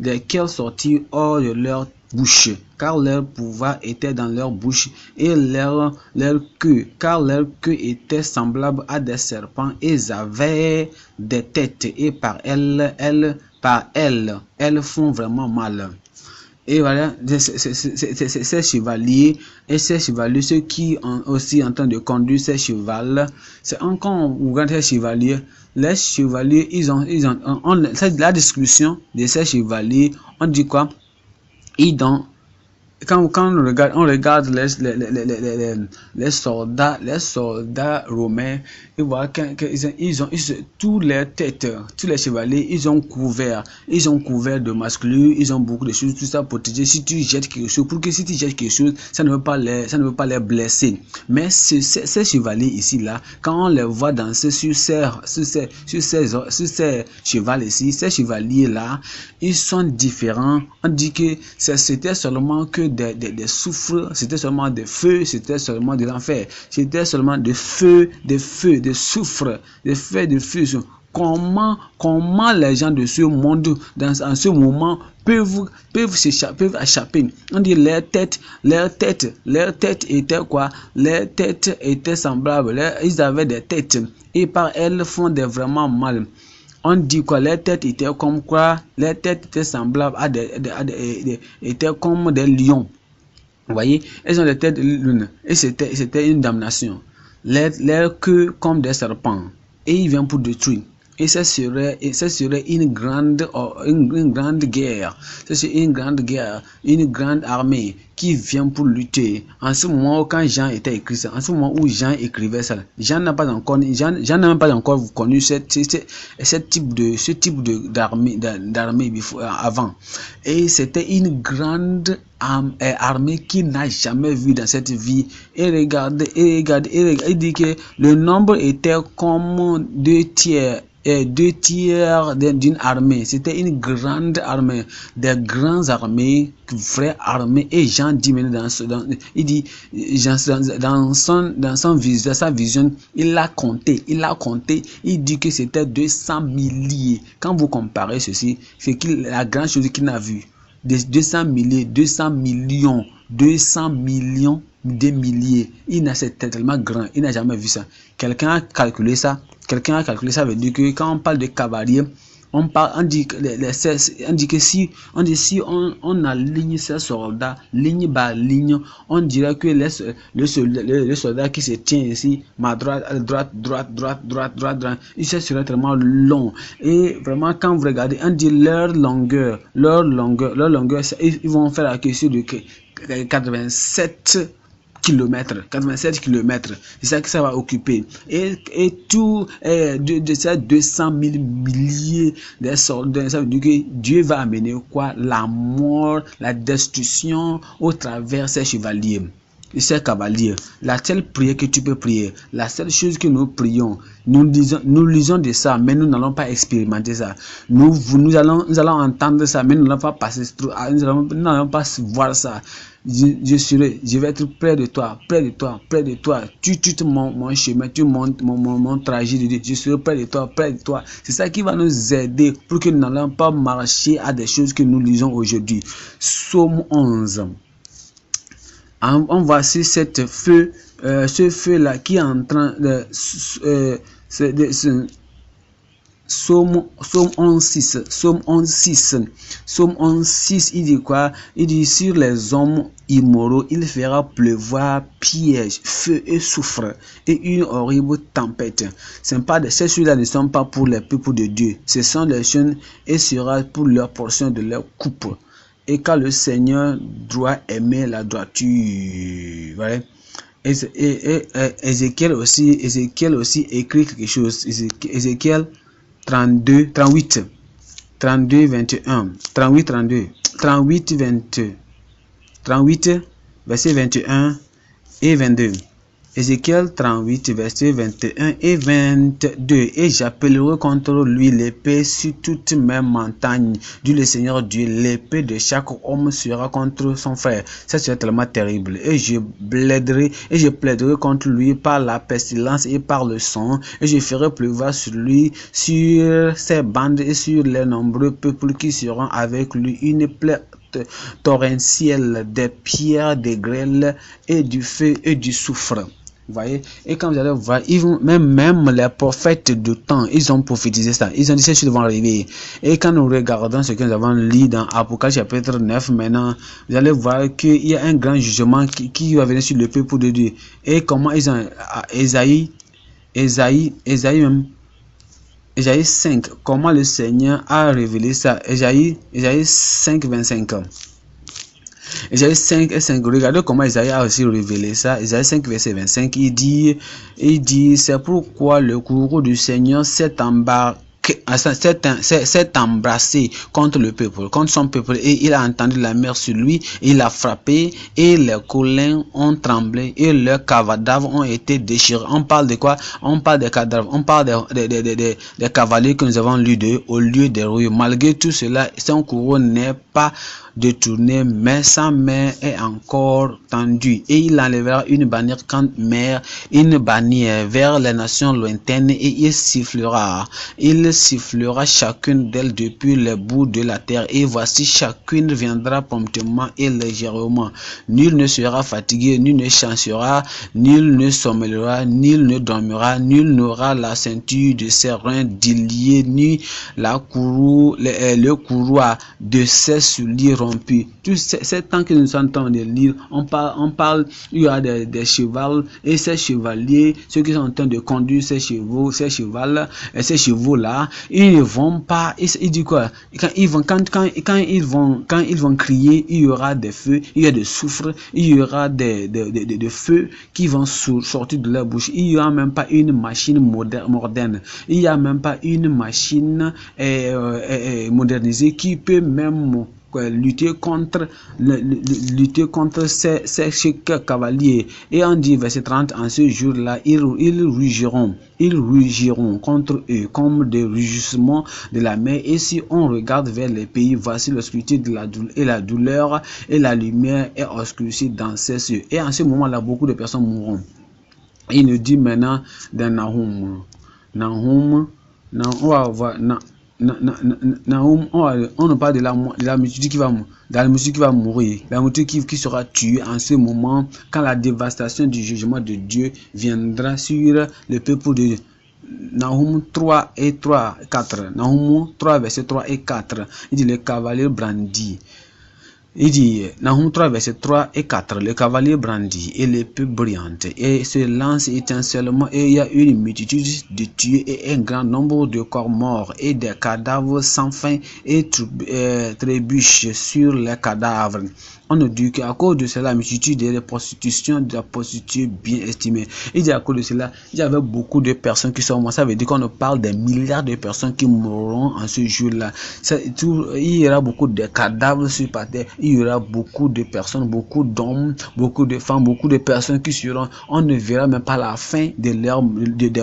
desquels sortirent hors de leur bouche, car leur pouvoir était dans leur bouche, et leur queue, car leur queue était semblable à des serpents, et ils avaient des têtes, et par elles font vraiment mal. Et voilà, ces chevaliers, ceux qui ont aussi en train de conduire ces chevals, c'est encore on regarde ces chevaliers. Les chevaliers, la description de ces chevaliers, on dit quoi? Quand on regarde les soldats romains, et voilà qu'ils ont tous les têtes, tous les chevaliers, ils ont couvert de masculins, ils ont beaucoup de choses, tout ça pour te dire, si tu jettes quelque chose, pour que si tu jettes quelque chose, ça ne veut pas les blesser. Mais ces chevaliers ici là, quand on les voit danser sur ces chevals ici, ces chevaliers là, ils sont différents. On dit que c'était seulement que des soufres, c'était seulement des feux, c'était seulement de l'enfer, c'était seulement de feu, de soufre, de feu, de feu. Comment les gens de ce monde, en ce moment, peuvent échapper. On dit leurs têtes étaient quoi? Leurs têtes étaient semblables, ils avaient des têtes, et par elles font vraiment mal. On dit quoi? Les têtes étaient comme quoi? Les têtes étaient semblables étaient comme des lions. Vous voyez? Elles ont des têtes de lune. Et c'était une damnation. Leurs queues comme des serpents. Et ils viennent pour détruire. Et ça serait une grande guerre. C'est une grande guerre, une grande armée qui vient pour lutter. En ce moment, quand Jean était écrit ça, en ce moment où Jean écrivait ça, Jean n'a pas encore connu ce type d'armée avant. Et c'était une grande armée qu'il n'a jamais vu dans cette vie. Et regardez, il dit que le nombre était comme 2 tiers d'une armée. C'était une grande armée, des grandes armées, vraies armées. Et Jean dit maintenant dans sa vision, il a compté, il dit que c'était 200 milliers. Quand vous comparez ceci, c'est la grande chose qu'il a vue. 200 milliers, 200 millions, 200 millions de milliers. C'était tellement grand, il n'a jamais vu ça. Quelqu'un a calculé ça, veut dire que quand on parle de cavaliers, on dit que si on aligne ces soldats ligne par ligne, on dirait que le soldat qui se tient ici, ma droite, il serait tellement long. Et vraiment, quand vous regardez, on dit leur longueur, ils vont faire la question de 87 km, c'est ça que ça va occuper. Et tout de ces 200 000 milliers de soldats, ça veut dire que Dieu va amener quoi? La mort, la destruction au travers ces chevaliers. ces cavaliers. La seule prière que tu peux prier, la seule chose que nous prions, nous lisons de ça, mais nous n'allons pas expérimenter ça. Nous allons entendre ça, mais nous n'allons pas passer, nous n'allons pas voir ça. Je vais être près de toi, près de toi, près de toi. Tu mon chemin, tu montes mon trajet de Dieu. Je serai près de toi, près de toi. C'est ça qui va nous aider pour que nous n'allons pas marcher à des choses que nous lisons aujourd'hui. Psaume 11. On voit ici ce feu-là qui est en train de... Psaume 11.6. Psaume 11.6, il dit quoi? Il dit sur les hommes immoraux, il fera pleuvoir piège, feu et soufre et une horrible tempête. Ces choses-là ne sont pas pour les peuples de Dieu. Ce sont les choses et sera pour leur portion de leur coupe. Et quand le Seigneur doit aimer la droiture, voilà. Ézéchiel aussi écrit quelque chose. Ézéchiel 38, verset 21 et 22. Ézéchiel 38, verset 21 et 22. Et j'appellerai contre lui l'épée sur toutes mes montagnes, dit le Seigneur Dieu. L'épée de chaque homme sera contre son frère. Ça serait tellement terrible. Et je plaiderai contre lui par la pestilence et par le sang. Et je ferai pleuvoir sur lui, sur ses bandes et sur les nombreux peuples qui seront avec lui une plaie torrentielle, des pierres, des grêles et du feu et du soufre. Vous voyez, et quand vous allez voir, même les prophètes du temps, ils ont prophétisé ça. Ils ont dit ces choses vont arriver. Et quand nous regardons ce que nous avons lu dans Apocalypse chapitre 9, maintenant, vous allez voir qu'il y a un grand jugement qui va venir sur le peuple de Dieu. Et comment ils ont, Ésaïe 5, comment le Seigneur a révélé ça. Ésaïe 5, 25. Ésaïe 5 et 5, regardez comment Ésaïe a aussi révélé ça. Ésaïe 5 verset 25, il dit c'est pourquoi le courroux du Seigneur s'est embrassé contre le peuple, contre son peuple, et il a entendu la mer sur lui, il a frappé, et les collins ont tremblé, et leurs cadavres ont été déchirés. On parle de quoi? On parle des cadavres, on parle des cavaliers que nous avons lus au lieu des roues. Malgré tout cela, son courroux n'est pas détourné, mais sa main est encore tendue, et il enlèvera une bannière vers les nations lointaines, et il sifflera chacune d'elles depuis les bouts de la terre, et voici chacune viendra promptement et légèrement. Nul ne sera fatigué, nul ne chancera, nul ne sommeillera, nul ne dormira, nul n'aura la ceinture de ses reins déliée, ni le courroux de ses souliers rompus. Tout ce temps que nous sommes en train de lire, on parle, il y a des chevaux, et ces chevaliers, ceux qui sont en train de conduire ces chevaux là, ils ne vont pas, il dit quoi? Quand ils vont crier, il y aura des feux, il y a des soufres, il y aura des feux qui vont sortir de leur bouche. Il n'y aura même pas une machine moderne, il n'y a même pas une machine modernisée qui peut même lutter contre ces cavaliers. Et on dit verset 30, en ce jour-là, ils rugiront contre eux comme des rugissements de la mer. Et si on regarde vers les pays, voici l'obscurité de la douleur, et la lumière est obscurcie dans ces cieux. Et en ce moment-là, beaucoup de personnes mourront. Il nous dit maintenant dans Nahum, on ne parle de la multitude qui va mourir, la multitude qui sera tuée en ce moment, quand la dévastation du jugement de Dieu viendra sur le peuple de Dieu. Nahum 3 et 4. Nahum 3 verset 3 et 4. Il dit le cavalier brandit. Il dit, Nahum 3 verset 3 et 4, le cavalier brandit et l'épée brillante et se lance étincellement, et il y a une multitude de tués et un grand nombre de corps morts et des cadavres sans fin et trébuchent sur les cadavres. on nous dit qu'à cause de cela, la multitude de la prostitution, de la prostituée bien estimée. Il dit à cause de cela, il y avait beaucoup de personnes qui sont mortes. Ça veut dire qu'on nous parle des milliards de personnes qui mourront en ce jour-là. Il y aura beaucoup de cadavres sur la terre. Il y aura beaucoup de personnes, beaucoup d'hommes, beaucoup de femmes, beaucoup de personnes qui seront. On ne verra même pas la fin des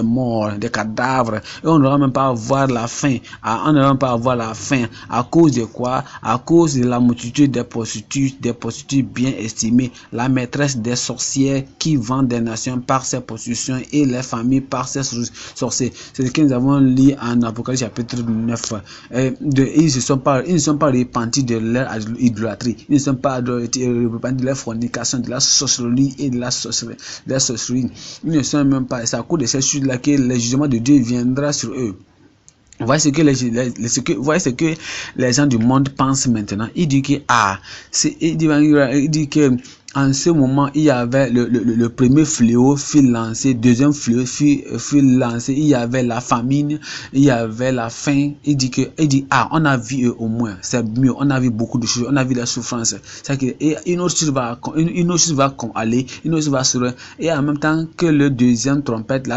morts, des cadavres. Et on n'aura même pas à voir la fin. On n'aura même pas à voir la fin. À cause de quoi? À cause de la multitude des prostituées bien estimées, la maîtresse des sorcières qui vend des nations par ses prostitutions et les familles par ses sorciers. C'est ce que nous avons lu en Apocalypse chapitre 9. Ils ne sont pas repentis de leur idolâtrie. Ils ne sont pas repentis de leur fornication, de la sorcellerie et de la sorcellerie. Ils ne sont même pas. C'est à cause de ces choses-là que le jugement de Dieu viendra sur eux. Voyez ce que les gens du monde pensent maintenant. Il dit que en ce moment, il y avait le premier fléau fut lancé, deuxième fléau fut lancé, il y avait la famine, il y avait la faim. Il dit on a vu au moins, c'est mieux, on a vu beaucoup de choses, on a vu la souffrance. C'est que une autre chose va aller, une autre chose va se, et en même temps que la deuxième trompette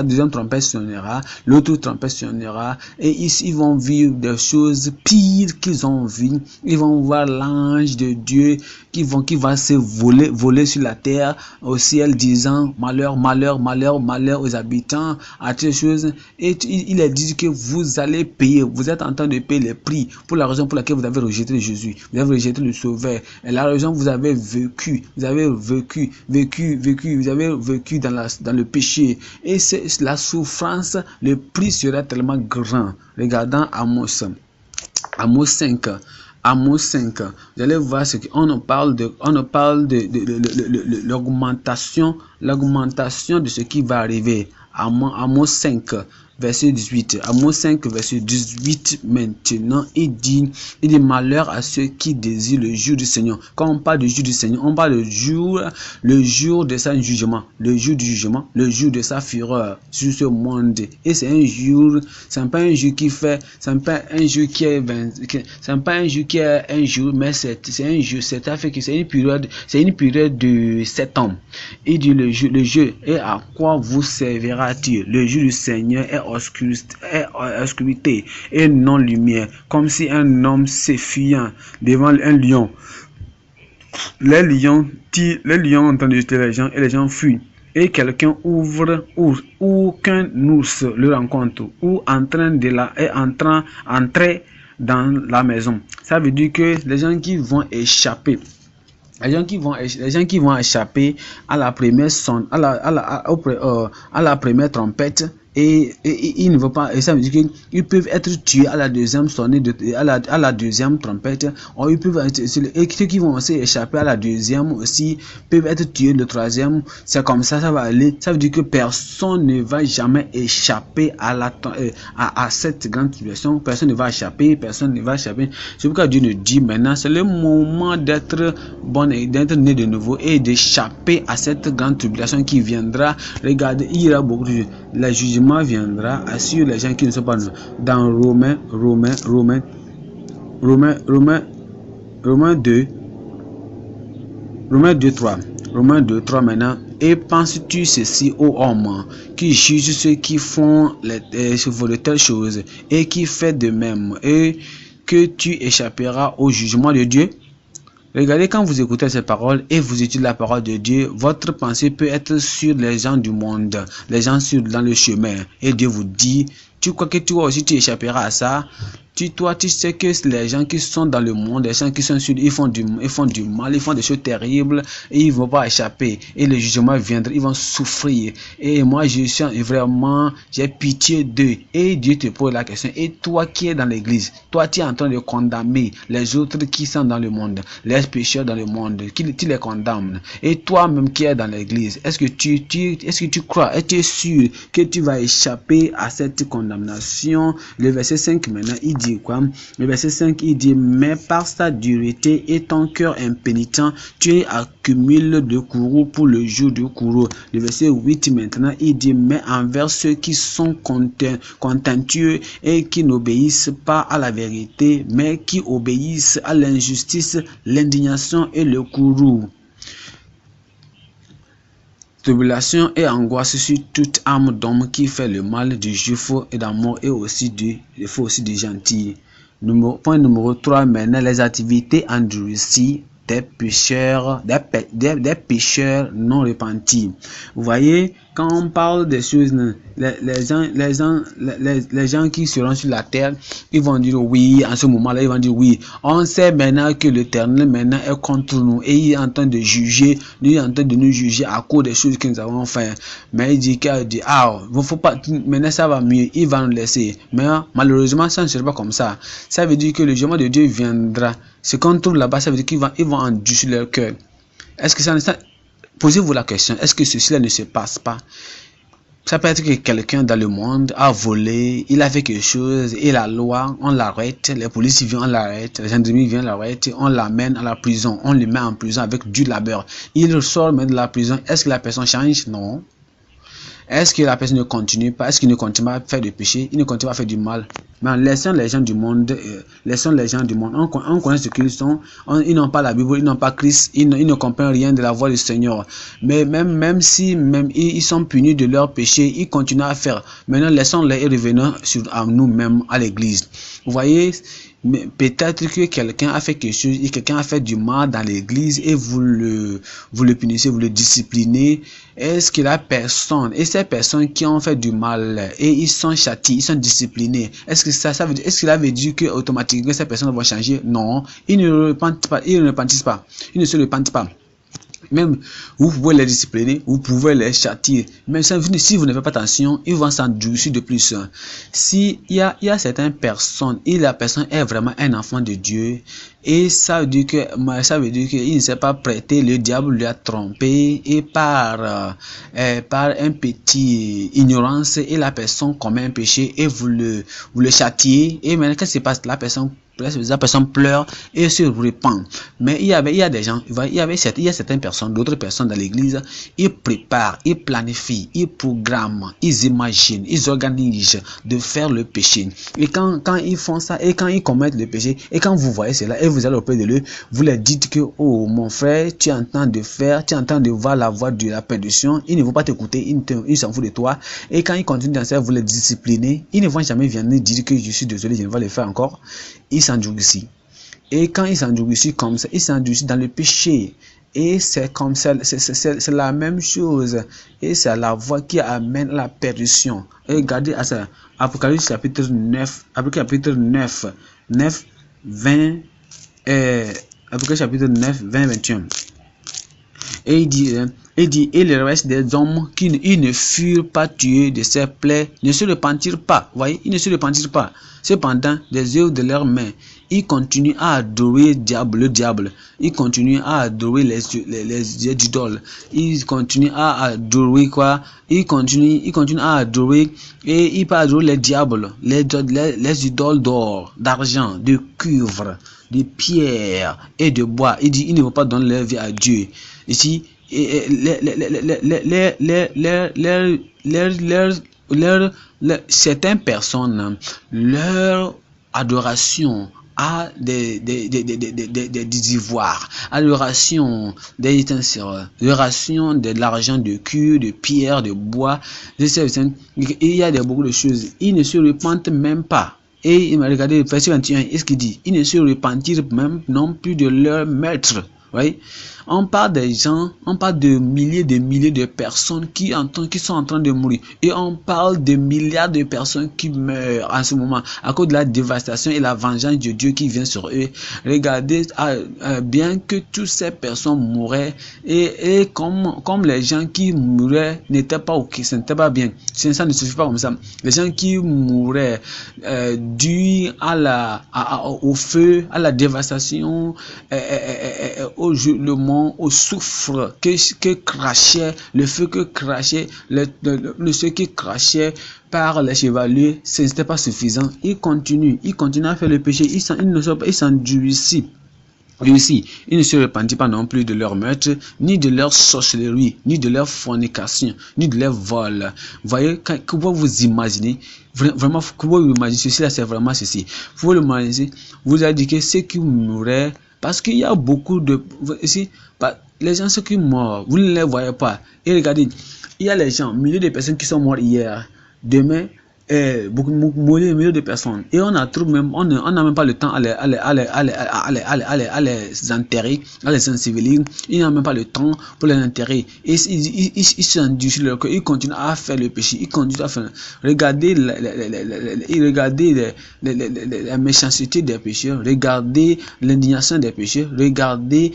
sonnera, l'autre trompette sonnera, et ils vont vivre des choses pires qu'ils ont vues. Ils vont voir l'ange de Dieu qui va se voler sur la terre, au ciel, disant malheur, malheur, malheur, malheur aux habitants, à toutes choses. Et il est dit que vous allez payer, vous êtes en train de payer les prix pour la raison pour laquelle vous avez rejeté Jésus, vous avez rejeté le Sauveur, et la raison vous avez vécu, vous avez vécu dans le péché, et c'est la souffrance, le prix sera tellement grand. Regardant Amos 5. Amos 5, vous allez voir ce qu'on nous parle de l'augmentation de ce qui va arriver. Amos 5, verset 18. Amos 5, verset 18, maintenant, il dit malheur à ceux qui désirent le jour du Seigneur. Quand on parle du jour du Seigneur, on parle le jour de son jugement, le jour du jugement, le jour de sa fureur sur ce monde. Et c'est un jour, c'est pas un jour qui fait, c'est pas un jour qui est un jour, mais c'est un jour, c'est une période de 7 ans. Il dit le jour, et à quoi vous servira-t-il? Le jour du Seigneur est obscurité et non lumière, comme si un homme s'effuyant devant un lion. Les lions entendent jeter les gens et les gens fuient. Et quelqu'un ouvre ou qu'un ours le rencontre ou entrer dans la maison. Ça veut dire que les gens qui vont échapper, à la première à la première trompette, et ils ne vont pas, et ça veut dire qu'ils peuvent être tués à la deuxième sonnée à la deuxième trompette, ou ils peuvent être, et ceux qui vont aussi échapper à la deuxième aussi peuvent être tués le troisième. C'est comme ça va aller. Ça veut dire que personne ne va jamais échapper à cette grande tribulation. Personne ne va échapper. C'est pourquoi Dieu nous dit maintenant, c'est le moment d'être né de nouveau et d'échapper à cette grande tribulation qui viendra. Regardez, il y aura beaucoup de la jugement viendra sur les gens qui ne sont pas dans Romains 2, 3 maintenant. Et penses-tu ceci, ô homme, qui juge ceux qui font de telles choses et qui fait de même, et que tu échapperas au jugement de Dieu? Regardez, quand vous écoutez ces paroles et vous étudiez la parole de Dieu, votre pensée peut être sur les gens du monde, les gens dans le chemin. Et Dieu vous dit, tu crois que toi aussi tu échapperas à ça? Tu sais que les gens qui sont dans le monde, les gens qui sont sur, ils font du mal, ils font des choses terribles et ils ne vont pas échapper. Et le jugement viendra, ils vont souffrir. Et moi, j'ai pitié d'eux. Et Dieu te pose la question. Et toi qui es dans l'église, toi tu es en train de condamner les autres qui sont dans le monde, les pécheurs dans le monde, tu les condamnes. Et toi-même qui es dans l'église, est-ce que tu crois, et tu es sûr que tu vas échapper à cette condamnation? condamnation. Le verset 5 maintenant, il dit quoi? Le verset 5, il dit, mais par sa dureté et ton cœur impénitent, tu accumules de courroux pour le jour du courroux. Le verset 8 maintenant, il dit, mais envers ceux qui sont contentueux et qui n'obéissent pas à la vérité, mais qui obéissent à l'injustice, l'indignation et le courroux. Tribulation et angoisse sur toute âme d'homme qui fait le mal, du juif et d'amour et aussi du gentil. Point numéro 3 maintenant, les activités endurcies des pécheurs, des pécheurs non repentis. Vous voyez, quand on parle des choses, les gens qui seront sur la terre, ils vont dire oui, en ce moment-là, ils vont dire oui. On sait maintenant que l'Éternel maintenant est contre nous et il est en train de juger, il est en train de nous juger à cause des choses que nous avons fait. Mais il dit faut pas, maintenant ça va mieux, il va nous laisser. Mais malheureusement, ça ne sera pas comme ça. Ça veut dire que le jugement de Dieu viendra. Ce qu'on trouve là-bas, ça veut dire qu'ils vont endurcir leur cœur. Est-ce que ça posez-vous la question, est-ce que ceci ne se passe pas? Ça peut être que quelqu'un dans le monde a volé, il a fait quelque chose, et la loi, on l'arrête, les policiers viennent, on l'arrête, les gendarmeries viennent l'arrêter, on l'amène à la prison, on le met en prison avec du labeur. Il sort même de la prison, est-ce que la personne change? Non. Est-ce que la personne ne continue pas? Est-ce qu'il ne continue pas à faire du péché? Il ne continue pas à faire du mal? Mais laissons les gens du monde, on connaît ce qu'ils sont, ils n'ont pas la Bible, ils n'ont pas Christ, ils ne comprennent rien de la voix du Seigneur. Mais même si ils sont punis de leur péché, ils continuent à faire. Maintenant, laissons-les et revenons à nous-mêmes, à l'église. Vous voyez, peut-être que quelqu'un a fait quelque chose, quelqu'un a fait du mal dans l'église et vous le punissez, vous le disciplinez. Est-ce que la personne, et ces personnes qui ont fait du mal et ils sont châtiés, ils sont disciplinés, est-ce que ça veut dire, est-ce que cela veut dire que automatiquement ces personnes vont changer? Non, ils ne repentent pas, ils ne repentissent pas, ils ne se repentent pas. Même vous pouvez les discipliner, vous pouvez les châtier, mais si vous ne faites pas attention, ils vont s'endurcir de plus. Si il y a certaines personnes, et la personne est vraiment un enfant de Dieu, et ça veut dire qu'il ne s'est pas prêté, le diable lui a trompé, et par un petit ignorance, et la personne commet un péché, et vous le châtiez, et maintenant qu'est-ce qui se passe? La personne pleure et se repent. Mais il y a des gens, il y a certaines personnes, d'autres personnes dans l'église, ils préparent, ils planifient, ils programment, ils imaginent, ils organisent de faire le péché. Et quand ils font ça, et quand ils commettent le péché, et quand vous voyez cela, et vous allez auprès de eux, vous leur dites que, oh mon frère, tu es en train de voir la voie de la perdition, ils ne vont pas t'écouter, ils s'en foutent de toi. Et quand ils continuent dans ça, vous les disciplinez, ils ne vont jamais venir dire que je suis désolé, je ne vais le faire encore. Ils s'endurcissent. Et quand ils s'endurcissent comme ça, ils s'endurcissent dans le péché. Et c'est comme ça, c'est la même chose. Et c'est la voie qui amène à la perdition. Et regardez à ça. Apocalypse chapitre 9, chapitre 9, 20, Apocalypse chapitre 9, 20, 21. Et il dit, et le reste des hommes qui ne furent pas tués de ces plaies ne se repentirent pas. Vous voyez, ils ne se repentirent pas. Cependant, des œuvres de leurs mains, ils continuent à adorer le diable. Ils continuent à adorer les idoles. Ils continuent à adorer quoi? Ils continuent à adorer et ils peuvent adorer les diables, les idoles d'or, d'argent, de cuivre, de pierre et de bois. Il dit, ils ne vont pas donner leur vie à Dieu. Ici, certaines personnes, leur adoration à des ivoires, adoration des étincelles, adoration de l'argent, de cuir, de pierre, de bois. Il y a beaucoup de choses. Ils ne se repentent même pas. Et il m'a regardé le verset 21, est-ce qu'il dit? Ils ne se repentirent même non plus de leur maître. Oui, on parle des gens, on parle de milliers de personnes qui sont en train de mourir. Et on parle de milliards de personnes qui meurent en ce moment à cause de la dévastation et la vengeance de Dieu qui vient sur eux. Regardez bien que toutes ces personnes mouraient et comme les gens qui mouraient n'étaient pas ok, ce n'était pas bien. Ça ne suffit pas comme ça. Les gens qui mouraient dû au feu, à la dévastation, au jugement, au soufre que crachait, le feu que crachait, le feu qui crachait par les chevaliers, ce n'était pas suffisant. Ils continuent à faire le péché. Ils s'endurcissent. Aussi, ils ne se repentirent pas non plus de leur meurtre, ni de leur sorcellerie, ni de leur fornication, ni de leur vol. Voyez, comment vous imaginez, vraiment, comment vous imaginez ceci là, c'est vraiment ceci. Vous l'imaginez, vous avez dit que ceux qui mourraient, parce qu'il y a beaucoup de, ici, les gens ceux qui meurent, vous ne les voyez pas. Et regardez, il y a les gens, milliers de personnes qui sont mortes hier, demain, milliers de personnes, et on a trop même, on n'a même pas le temps à les enterrer, à les ensevelier. Il n'a même pas le temps pour les enterrer, et ils s'endurcissent leur cœur, ils continuent à faire le péché, ils continuent à faire. Regardez la méchanceté des pécheurs, regardez l'indignation des pécheurs, regardez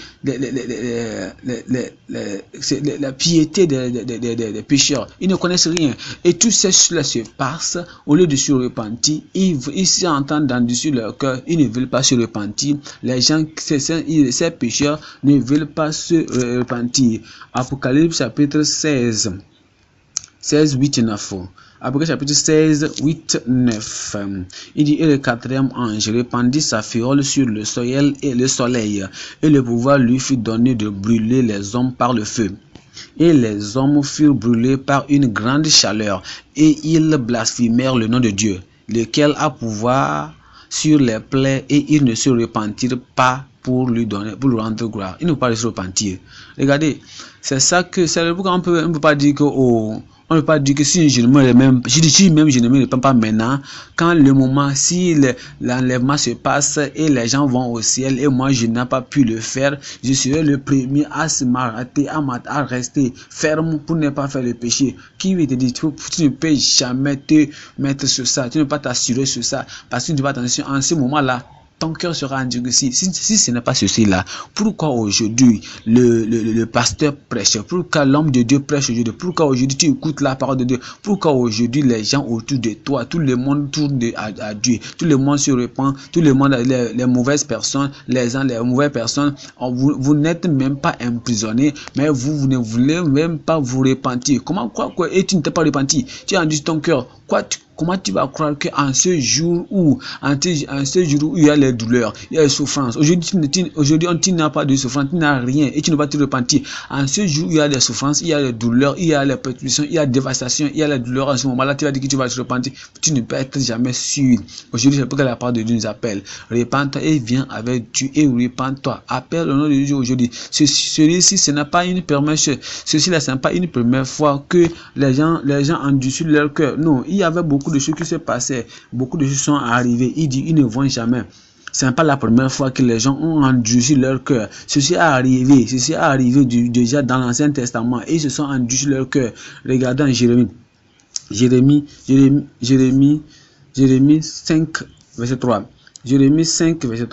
la piété des pécheurs. Ils ne connaissent rien, et tout cela se passe. Au lieu de se repentir, ils s'entendent dans-dessus leur cœur, ils ne veulent pas se repentir. Les gens, ces pécheurs ne veulent pas se repentir. Apocalypse chapitre 16, 8, 9. Apocalypse chapitre 16, 8, 9. Il dit, et le quatrième ange répandit sa fiole sur le soleil, et le pouvoir lui fut donné de brûler les hommes par le feu. Et les hommes furent brûlés par une grande chaleur, et ils blasphémèrent le nom de Dieu, lequel a pouvoir sur les plaies, et ils ne se repentirent pas pour lui rendre gloire. Ils ne peuvent pas se repentir. Regardez, c'est pourquoi on ne peut pas dire que on ne peut pas dire que si je ne me même, je ne me repens pas maintenant, quand le moment, si l'enlèvement se passe et les gens vont au ciel et moi je n'ai pas pu le faire, je serai le premier à se m'arrêter, à rester ferme pour ne pas faire le péché. Qui veut te dire, tu ne peux jamais te mettre sur ça, tu ne peux pas t'assurer sur ça, parce que tu ne fais pas attention en ce moment-là. Ton cœur sera endurci. Si ce n'est pas ceci-là, pourquoi aujourd'hui le pasteur prêche? Pourquoi l'homme de Dieu prêche aujourd'hui? Pourquoi aujourd'hui tu écoutes la parole de Dieu? Pourquoi aujourd'hui les gens autour de toi, tout le monde tourne à Dieu, tout le monde se repent, tout le monde, les mauvaises personnes, les mauvaises personnes, vous n'êtes même pas emprisonnés, mais vous ne voulez même pas vous repentir. Comment quoi? Et tu ne t'es pas repenti? Tu as endurci ton cœur. Comment tu vas croire qu'en ce jour où il y a les douleurs, il y a les souffrances, aujourd'hui tu n'as pas de souffrance, tu n'as rien et tu ne vas pas te repentir. En ce jour où il y a des souffrances, il y a les douleurs, il y a les persécutions, il y a la dévastation, il y a les douleurs, en ce moment-là, tu vas dire que tu vas te repentir. Tu ne peux être jamais sûr. Aujourd'hui, c'est pourquoi la parole de Dieu nous appelle. Repends-toi et viens avec Dieu et repends-toi. Appelle au nom de Dieu aujourd'hui. Celui-ci, ce n'est pas une première chose. Ceci-là, ce n'est pas une première fois que les gens endurcissent leur cœur. Non, il y avait beaucoup de choses qui se passaient, beaucoup de choses sont arrivées. Il dit, ils ne vont jamais. Ce n'est pas la première fois que les gens ont endurci leur cœur. Ceci est arrivé déjà dans l'Ancien Testament et ils se sont endurcis leur cœur. Regardons Jérémie 5, verset 3. Jérémie 5, verset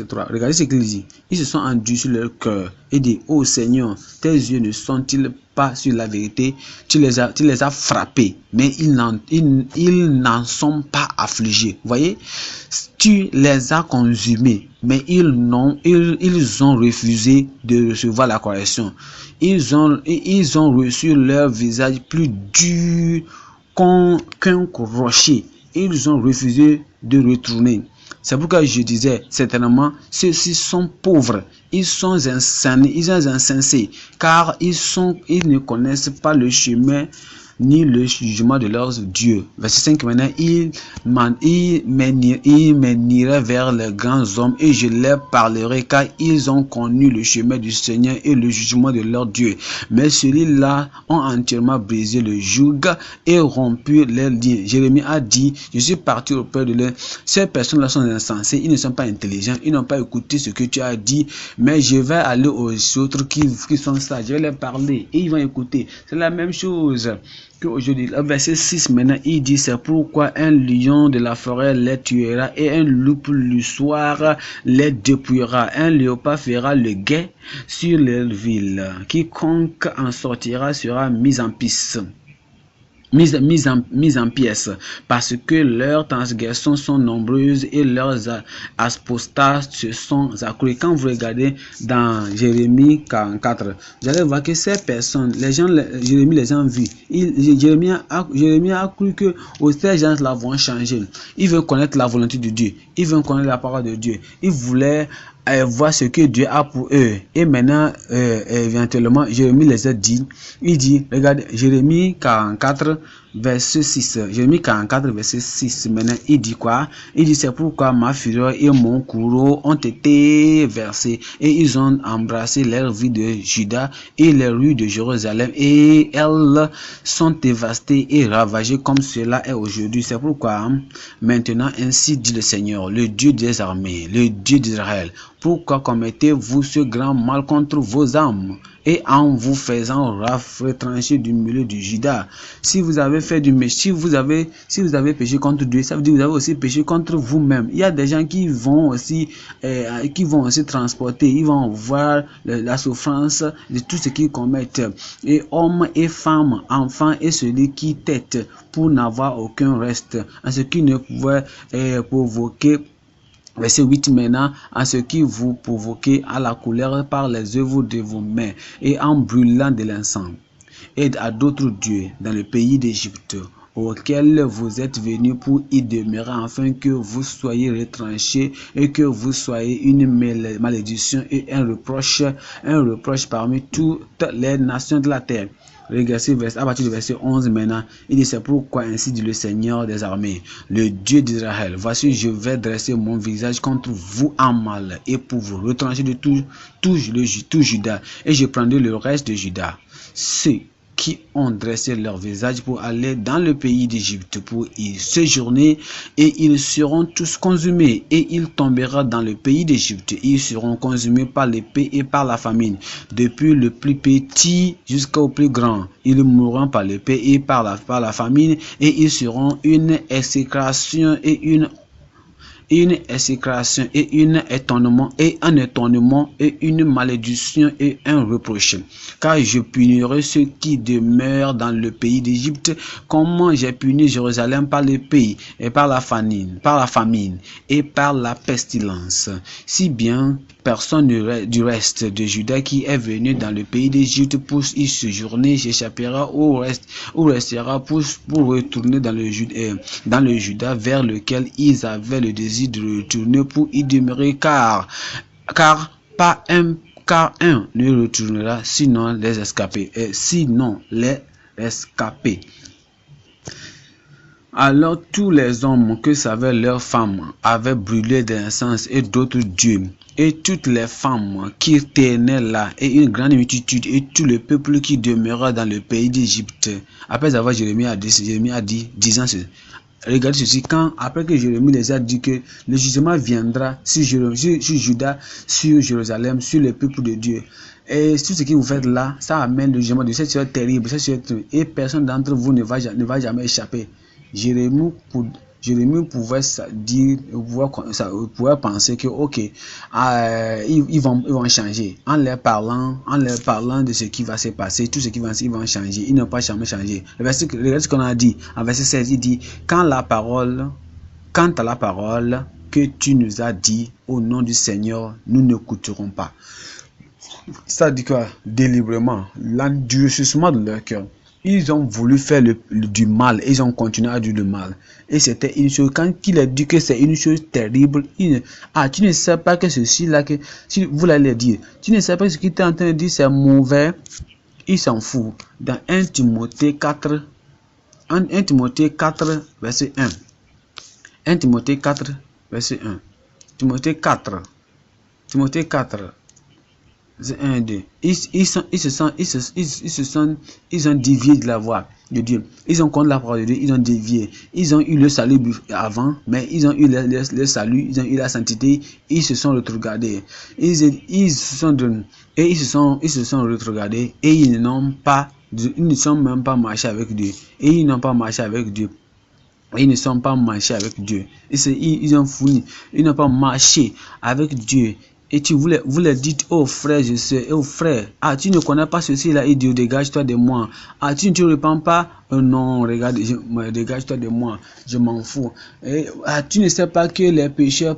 3. Regardez ce qu'il dit. Ils se sont endurcis leur cœur et dit, ô Seigneur, tes yeux ne sont-ils pas sur la vérité? Tu les as frappés, mais ils n'en sont pas affligés. Voyez, tu les as consumés, mais ils ont refusé de recevoir la correction. Ils ont reçu leur visage plus dur qu'un rocher. Ils ont refusé de retourner. C'est pourquoi je disais, certainement, ceux-ci sont pauvres, ils sont insensés, car ils ne connaissent pas le chemin ni le jugement de leurs dieux. Verset 5 maintenant, ils m'eniraient vers les grands hommes et je leur parlerai car ils ont connu le chemin du Seigneur et le jugement de leur Dieu. Mais ceux-là ont entièrement brisé le joug et rompu les liens. Jérémie a dit, je suis parti auprès de l'un. Ces personnes-là sont insensées, ils ne sont pas intelligents, ils n'ont pas écouté ce que tu as dit, mais je vais aller aux autres qui sont sages, je vais leur parler et ils vont écouter. C'est la même chose qu'aujourd'hui. Le verset 6 maintenant, il dit, c'est pourquoi un lion de la forêt les tuera et un loup le soir les dépouillera. Un léopard fera le guet sur les villes. Quiconque en sortira sera mis en piste. mise en pièces, parce que leurs transgressions sont nombreuses et leurs apostats se sont accrus. Quand vous regardez dans Jérémie 44, vous allez voir que ces personnes, Jérémie les a vus. Jérémie a cru que ces gens-là vont changer. Ils veulent connaître la volonté de Dieu. Ils veulent connaître la parole de Dieu. Ils voulaient voir ce que Dieu a pour eux. Et maintenant, éventuellement, Jérémie les a dit. Il dit, regardez, Jérémie 44, verset 6. Jérémie 44, verset 6. Maintenant, il dit quoi? Il dit, c'est pourquoi ma fureur et mon courroux ont été versés. Et ils ont embrassé les rues de Juda et les rues de Jérusalem. Et elles sont dévastées et ravagées comme cela est aujourd'hui. C'est pourquoi, maintenant, ainsi dit le Seigneur, le Dieu des armées, le Dieu d'Israël. Pourquoi commettez-vous ce grand mal contre vos âmes et en vous faisant retrancher du milieu du Juda? Si vous avez fait si vous avez péché contre Dieu, ça veut dire que vous avez aussi péché contre vous-même. Il y a des gens qui vont aussi transporter, ils vont voir la souffrance de tout ce qu'ils commettent. Et hommes et femmes, enfants et celui qui tête pour n'avoir aucun reste, en ce qui ne pouvait provoquer. Verset 8 maintenant, en ce qui vous provoquez à la colère par les œuvres de vos mains et en brûlant de l'encens et à d'autres dieux dans le pays d'Égypte, auquel vous êtes venus pour y demeurer, afin que vous soyez retranchés et que vous soyez une malédiction et un reproche parmi toutes les nations de la terre. Regardez à partir du verset 11 maintenant, il dit, c'est pourquoi ainsi dit le Seigneur des armées, le Dieu d'Israël, voici je vais dresser mon visage contre vous en mal et pour vous retrancher de tout Juda, et je prendrai le reste de Juda, ceux qui ont dressé leur visage pour aller dans le pays d'Égypte pour y séjourner, et ils seront tous consumés, et ils tomberont dans le pays d'Égypte. Ils seront consumés par l'épée et par la famine, depuis le plus petit jusqu'au plus grand. Ils mourront par l'épée et par la famine, et ils seront une exécration et un étonnement et une malédiction et un reproche. Car je punirai ceux qui demeurent dans le pays d'Égypte, comme j'ai puni Jérusalem par le pays et par la famine et par la pestilence. Si bien personne du reste de Juda qui est venu dans le pays d'Égypte pour y séjourner s'échappera ou restera pour retourner dans le Juda vers lequel ils avaient le désir de retourner pour y demeurer, car un ne retournera sinon les escapés. Alors tous les hommes que savaient leurs femmes avaient brûlé de l'encens et d'autres dieux, et toutes les femmes qui tenaient là, et une grande multitude, et tout le peuple qui demeura dans le pays d'Égypte. Après avoir Jérémie a dit, disant ceci. Regardez ceci, après que Jérémie les a dit que le jugement viendra sur Juda, sur Jérusalem, sur le peuple de Dieu. Et tout ce que vous faites là, ça amène le jugement de Dieu. C'est terrible, et personne d'entre vous ne va jamais échapper. Jérémie pouvait penser que ok, ils vont changer en leur parlant de ce qui va se passer, tout ce qui va changer. Ils n'ont pas jamais changé. Regardez ce qu'on a dit en verset 16, il dit, quant à la parole que tu nous as dit au nom du Seigneur, nous n'écouterons pas. Ça dit quoi? Délibérément, l'endurcissement de leur cœur. Ils ont voulu faire du mal, ils ont continué à dire le mal. Et c'était une chose, quand il a dit que c'est une chose terrible, tu ne sais pas que ceci là, que si vous l'allez dire, tu ne sais pas que ce qu'il est en train de dire c'est mauvais, il s'en fout. Dans 1 Timothée 4, verset 1. 1 Timothée 4, verset 1. Timothée 4, c'est 1 et 2. Ils ont dévié de la voie de Dieu. Ils ont contre la parole de Dieu, ils ont dévié. Ils ont eu le salut avant, mais ils ont eu le salut, ils ont eu la sainteté, ils se sont retrogradés. Ils se sont retrogradés et ils ne sont même pas marchés avec Dieu. Et ils n'ont pas marché avec Dieu. Ils ne sont pas marchés avec Dieu. Ils ont fini. Ils n'ont pas marché avec Dieu. et vous les dites, oh frère, je sais, oh frère, ah tu ne connais pas ceci là, il dit, dégage-toi de moi. Ah tu ne te repens pas, non, regarde, dégage-toi de moi, je m'en fous. Et, ah tu ne sais pas que les pécheurs,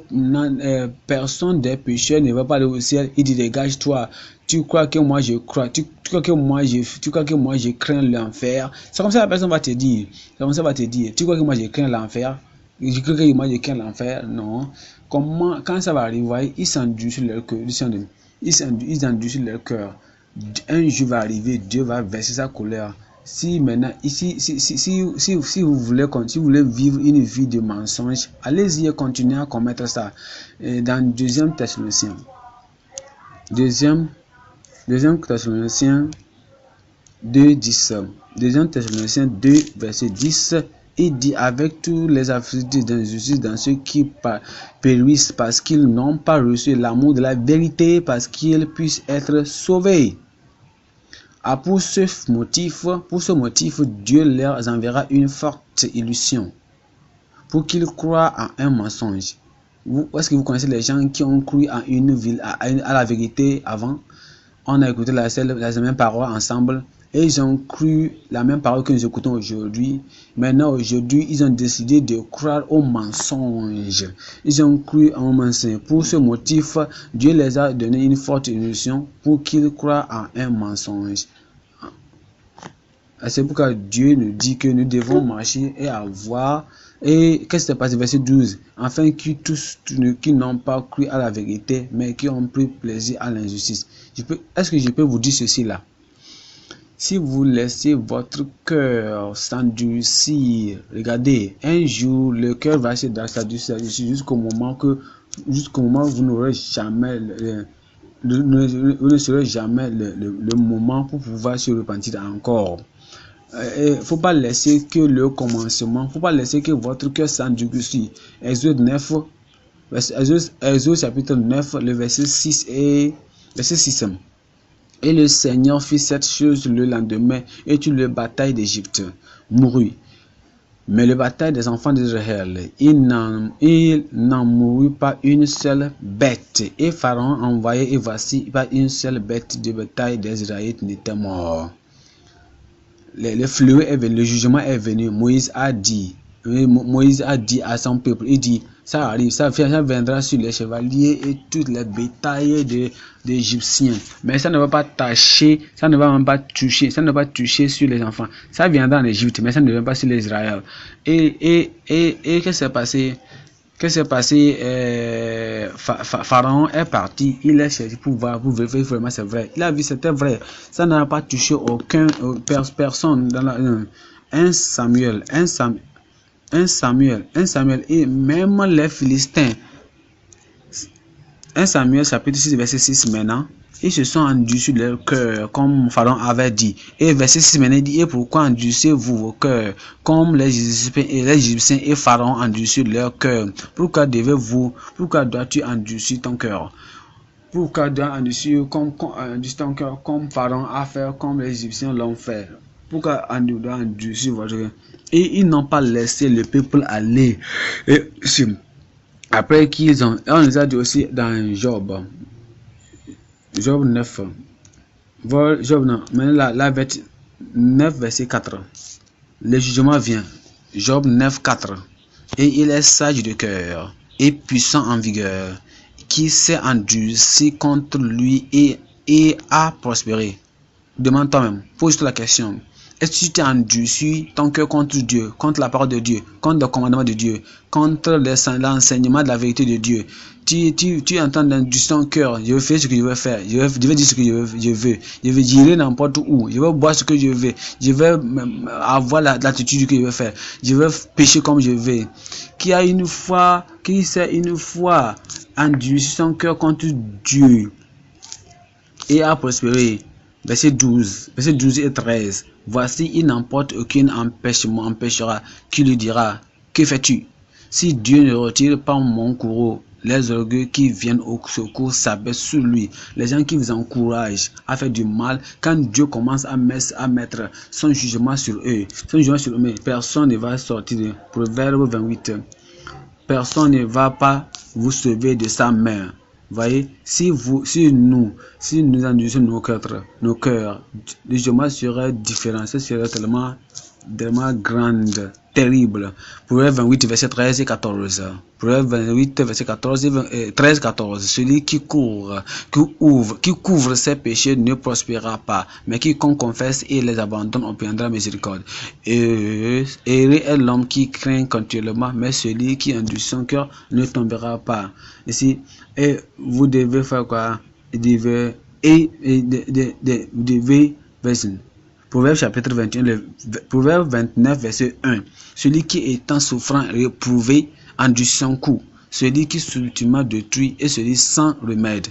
personne des pécheurs ne va pas aller au ciel, il dit, dégage-toi. Tu crois que moi je crois, tu crois que moi je crains l'enfer. C'est comme ça la personne va te dire. C'est comme ça va te dire. Tu crois que moi je crains l'enfer? Je crois que moi je crains l'enfer? Non. Comment, quand ça va arriver, ils s'endurcissent leur cœur. Ils endurcissent leur cœur. Un jour va arriver, Dieu va verser sa colère. Si maintenant, si vous voulez vivre une vie de mensonge, allez-y et continuez à commettre ça. Et dans 2 Thessaloniciens. 2 Thessaloniciens 2, 10. 2 Thessaloniciens 2, verset 10. Il dit, avec tous les afflictés d'injustice dans ceux qui périssent parce qu'ils n'ont pas reçu l'amour de la vérité, parce qu'ils puissent être sauvés. Ah, pour ce motif, Dieu leur enverra une forte illusion pour qu'ils croient à un mensonge. Est-ce que vous connaissez les gens qui ont cru à à la vérité avant? On a écouté la même parole ensemble et ils ont cru la même parole que nous écoutons aujourd'hui. Maintenant, aujourd'hui, ils ont décidé de croire au mensonge. Ils ont cru à un mensonge. Pour ce motif, Dieu les a donné une forte illusion pour qu'ils croient à un mensonge. C'est pourquoi Dieu nous dit que nous devons marcher et avoir. Et qu'est-ce qui s'est passé? Verset 12. Afin que tous qui n'ont pas cru à la vérité, mais qui ont pris plaisir à l'injustice. Est-ce que je peux vous dire ceci là? Si vous laissez votre cœur s'endurcir, regardez, un jour le cœur va s'endurcir jusqu'au moment où vous n'aurez jamais vous ne serez jamais le moment pour pouvoir se repentir encore. Faut pas laisser que le commencement, faut pas laisser que votre cœur s'endurcisse. Exode 9, Exode chapitre 9, le verset 6 et verset 6. Et le Seigneur fit cette chose le lendemain, et toute la bataille d'Égypte mourut. Mais le bataille des enfants d'Israël, il n'en mourut pas une seule bête. Et Pharaon envoyait, et voici, pas une seule bête de bataille des Israélites n'était mort. Le fléau est venu, le jugement est venu. Moïse a dit à son peuple, il dit, ça arrive, ça viendra sur les chevaliers et toutes les bétails d'Égyptiens. Mais ça ne va pas tâcher, ça ne va même pas toucher, ça ne va pas toucher sur les enfants. Ça viendra en Égypte, mais ça ne vient pas sur l'Israël. Et qu'est-ce qui s'est passé? Qu'est-ce qui s'est passé? Pharaon est parti, il est cherché pour vérifier vraiment c'est vrai. Il a vu c'était vrai. Ça n'a pas touché personne dans 1 Samuel, et même les Philistins. 1 Samuel chapitre 6 verset 6 maintenant. Ils se sont endurcis leur cœur, comme Pharaon avait dit. Et verset 6 maintenant dit, et pourquoi endurcissez-vous vos cœurs, comme les Égyptiens et Pharaon endurcissent leur cœur? Pourquoi dois-tu endurcir ton cœur? Pourquoi dois-tu endurcir ton cœur comme Pharaon a fait, comme les Égyptiens l'ont fait? Pourquoi dois-tu endurcir votre cœur? Et ils n'ont pas laissé le peuple aller. Et après qu'ils ont, on nous a dit aussi dans Job 9, maintenant la 9 verset 4, le jugement vient. Job 9, 4. Et il est sage de cœur et puissant en vigueur, qui s'est endurci contre lui et a prospéré. Demande toi-même, pose-toi la question. Est-ce que tu t'es endurci ton cœur contre Dieu, contre la parole de Dieu, contre le commandement de Dieu, contre l'enseignement de la vérité de Dieu? Tu entends d'endurcir ton cœur. Je vais faire ce que je veux faire. Je vais dire ce que je veux. Je vais dire n'importe où. Je vais boire ce que je veux. Je vais avoir l'attitude que je veux faire. Je vais pécher comme je veux. Qui s'est une fois endurci son cœur contre Dieu et a prospéré. Verset 12 et 13. Voici, il n'emporte aucun empêchera qui lui dira, que fais-tu? Si Dieu ne retire pas mon courroux, les orgueils qui viennent au secours s'abaissent sur lui. Les gens qui vous encouragent à faire du mal, quand Dieu commence à mettre son jugement sur eux, personne ne va sortir. Proverbe 28. Personne ne va pas vous sauver de sa main. Voyez, si nous endurcissons nos cœurs, le jugement serait différent, ce serait tellement grande, terrible. Proverbe 28, verset 13 et 14. Proverbe 28, verset 14 et 13, 14. Celui qui couvre ses péchés ne prospérera pas, mais quiconque confesse et les abandonne obtiendra miséricorde. Heureux est l'homme qui craint continuellement, mais celui qui endurcit son cœur ne tombera pas. Ici, et vous devez faire quoi? Vous devez Proverbe chapitre 21, Proverbe 29, verset 1. Celui qui étant souffrant et réprouvé endurcit son coup. Celui qui subtilement détruit et celui sans remède.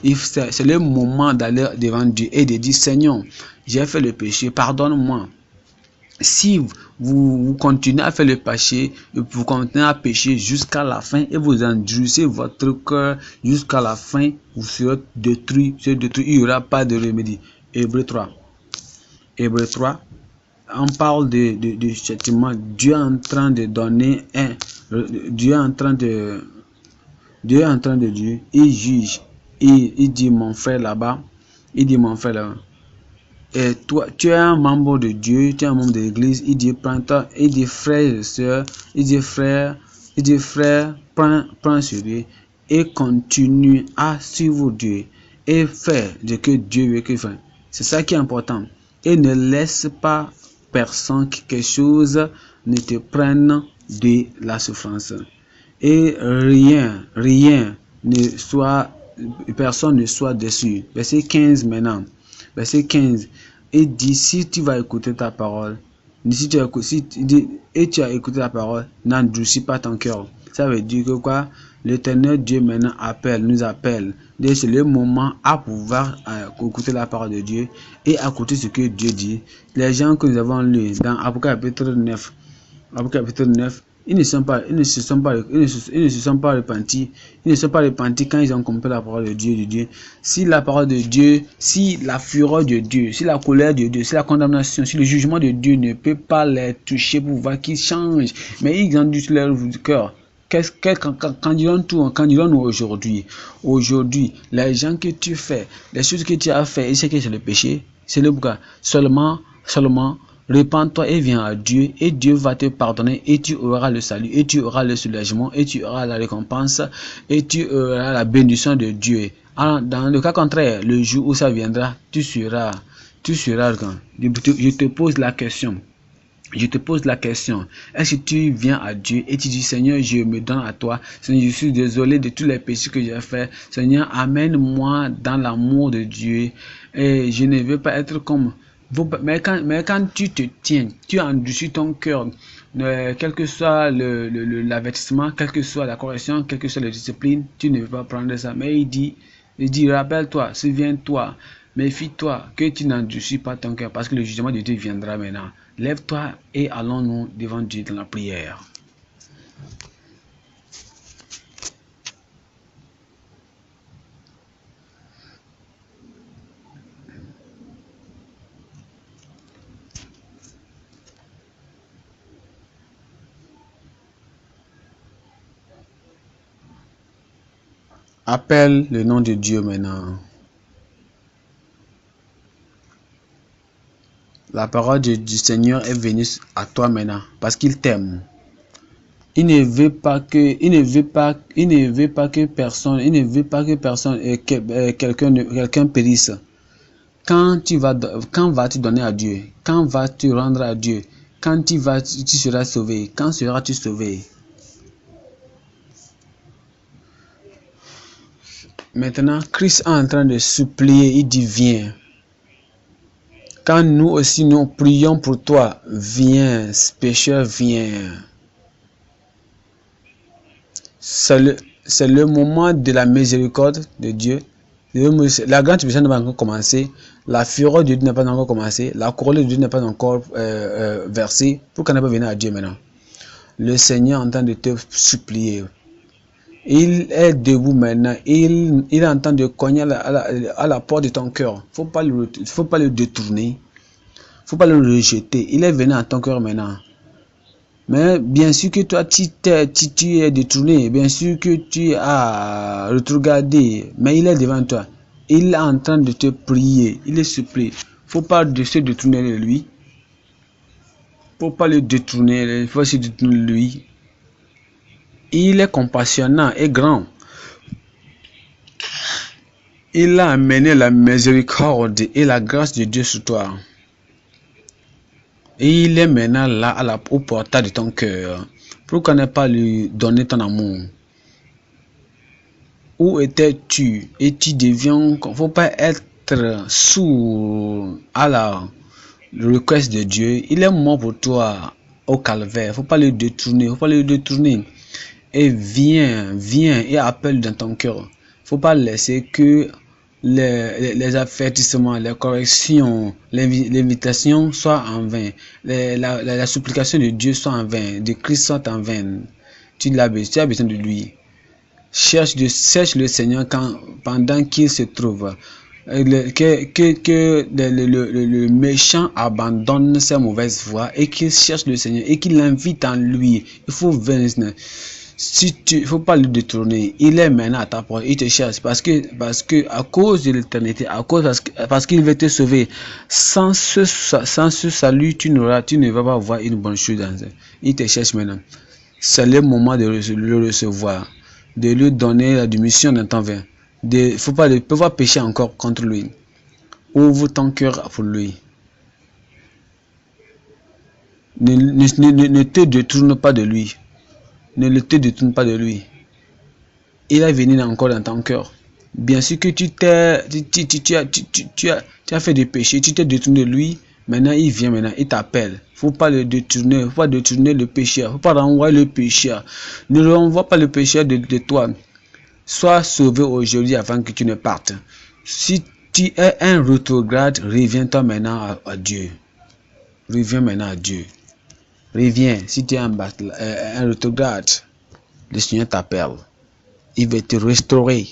C'est le moment d'aller devant Dieu et de dire: Seigneur, j'ai fait le péché, pardonne-moi. Si vous continuez à faire le péché, vous continuez à pécher jusqu'à la fin et vous endurcissez votre cœur jusqu'à la fin, vous serez détruit, il n'y aura pas de remède. Hébreux 3. Hébreux 3, on parle de châtiment. Dieu est en train de donner Dieu est en train de dire, il juge, il dit mon frère là-bas, et toi, tu es un membre de Dieu, tu es un membre de l'église, il dit prends-toi, il dit frère et soeur, il dit frère, prends sur lui et continue à suivre Dieu et faire ce que Dieu veut qu'il fasse. C'est ça qui est important. Et ne laisse pas personne, quelque chose ne te prenne de la souffrance. Et personne ne soit déçu. Verset 15 maintenant. Verset 15. Et dit, si tu vas écouter ta parole, tu as écouté la parole, n'endurcis pas ton cœur. Ça veut dire que quoi? L'Éternel Dieu maintenant nous appelle. C'est le moment à pouvoir écouter la parole de Dieu et à écouter ce que Dieu dit. Les gens que nous avons lus dans Apocalypse 9, ils ne se sont pas repentis. Ils ne sont pas repentis quand ils ont compris la parole de Dieu. Si la parole de Dieu, si la fureur de Dieu, si la colère de Dieu, si la condamnation, si le jugement de Dieu ne peut pas les toucher pour voir qu'ils changent, mais ils endurcissent leur cœur. Quand dirons-nous aujourd'hui? Aujourd'hui, les gens que tu fais, les choses que tu as fait, et c'est que c'est le péché, c'est le bouquin. Seulement, répands-toi et viens à Dieu, et Dieu va te pardonner, et tu auras le salut, et tu auras le soulagement, et tu auras la récompense, et tu auras la bénédiction de Dieu. Alors, dans le cas contraire, le jour où ça viendra, tu seras grand. Je te pose la question. Est-ce que tu viens à Dieu et tu dis: Seigneur, je me donne à toi. Seigneur, je suis désolé de tous les péchés que j'ai fait. Seigneur, amène-moi dans l'amour de Dieu. Et je ne veux pas être comme... Mais quand tu te tiens, tu endurcis ton cœur, quel que soit l'avertissement, quelle que soit la correction, quelle que soit la discipline, tu ne veux pas prendre ça. Mais il dit, rappelle-toi, souviens-toi, méfie-toi que tu n'endurcis pas ton cœur, parce que le jugement de Dieu viendra maintenant. Lève-toi et allons-nous devant Dieu dans la prière. Appelle le nom de Dieu maintenant. La parole du Seigneur est venue à toi maintenant parce qu'il t'aime. Il ne veut pas que quelqu'un périsse. Quand vas-tu donner à Dieu? Quand vas-tu rendre à Dieu? Quand tu seras sauvé? Quand seras-tu sauvé? Maintenant, Christ est en train de supplier, il dit: viens. Quand nous aussi nous prions pour toi, viens, pécheur, viens. C'est le moment de la miséricorde de Dieu. La grande tribulation n'a pas encore commencé. La fureur de Dieu n'a pas encore commencé. La colère de Dieu n'a pas encore versé. Pourquoi ne pas venir à Dieu maintenant? Le Seigneur est en train de te supplier. Il est debout maintenant. Il est en train de cogner à la porte de ton cœur. Faut pas le détourner. Faut pas le rejeter. Il est venu à ton cœur maintenant. Mais bien sûr que toi, tu es détourné, bien sûr que tu as rétrogradé, mais il est devant toi. Il est en train de te prier, il est supplié. Faut pas se détourner de lui. Faut pas le détourner, il faut se détourner de lui. Il est compassionnant et grand. Il a amené la miséricorde et la grâce de Dieu sur toi. Et il est maintenant là au portail de ton cœur. Pourquoi ne pas lui donner ton amour? Où étais-tu? Et tu deviens... Faut pas être sourd à la requête de Dieu. Il est mort pour toi au calvaire. Faut pas le détourner. Faut pas le détourner. Et viens et appelle dans ton cœur. Faut pas laisser que les avertissements, les corrections, l'invitation soient en vain. La supplication de Dieu soit en vain. De Christ soit en vain. Tu as besoin de lui. Cherche le Seigneur pendant qu'il se trouve. Que le méchant abandonne ses mauvaises voies et qu'il cherche le Seigneur et qu'il l'invite en lui. Il faut venir. Il faut pas le détourner. Il est maintenant à ta porte. Il te cherche parce que à cause de l'éternité, parce qu'il veut te sauver. Sans ce salut, tu ne vas pas voir une bonne chose. Il te cherche maintenant. C'est le moment de le recevoir, de lui donner la démission d'un temps vain. Il ne faut pas pécher encore contre lui. Ouvre ton cœur pour lui. Ne te détourne pas de lui. Ne te détourne pas de lui. Il est venu encore dans ton cœur. Bien sûr que tu as fait des péchés, tu t'es détourné de lui. Maintenant, il vient, il t'appelle. Faut pas le détourner, faut pas détourner le pécheur. Faut pas renvoyer le pécheur. Ne renvoie pas le pécheur de toi. Sois sauvé aujourd'hui avant que tu ne partes. Si tu es un rétrograde, reviens-toi maintenant à Dieu. Reviens maintenant à Dieu. Reviens. Si tu es un rétrograde, le Seigneur t'appelle. Il va te restaurer.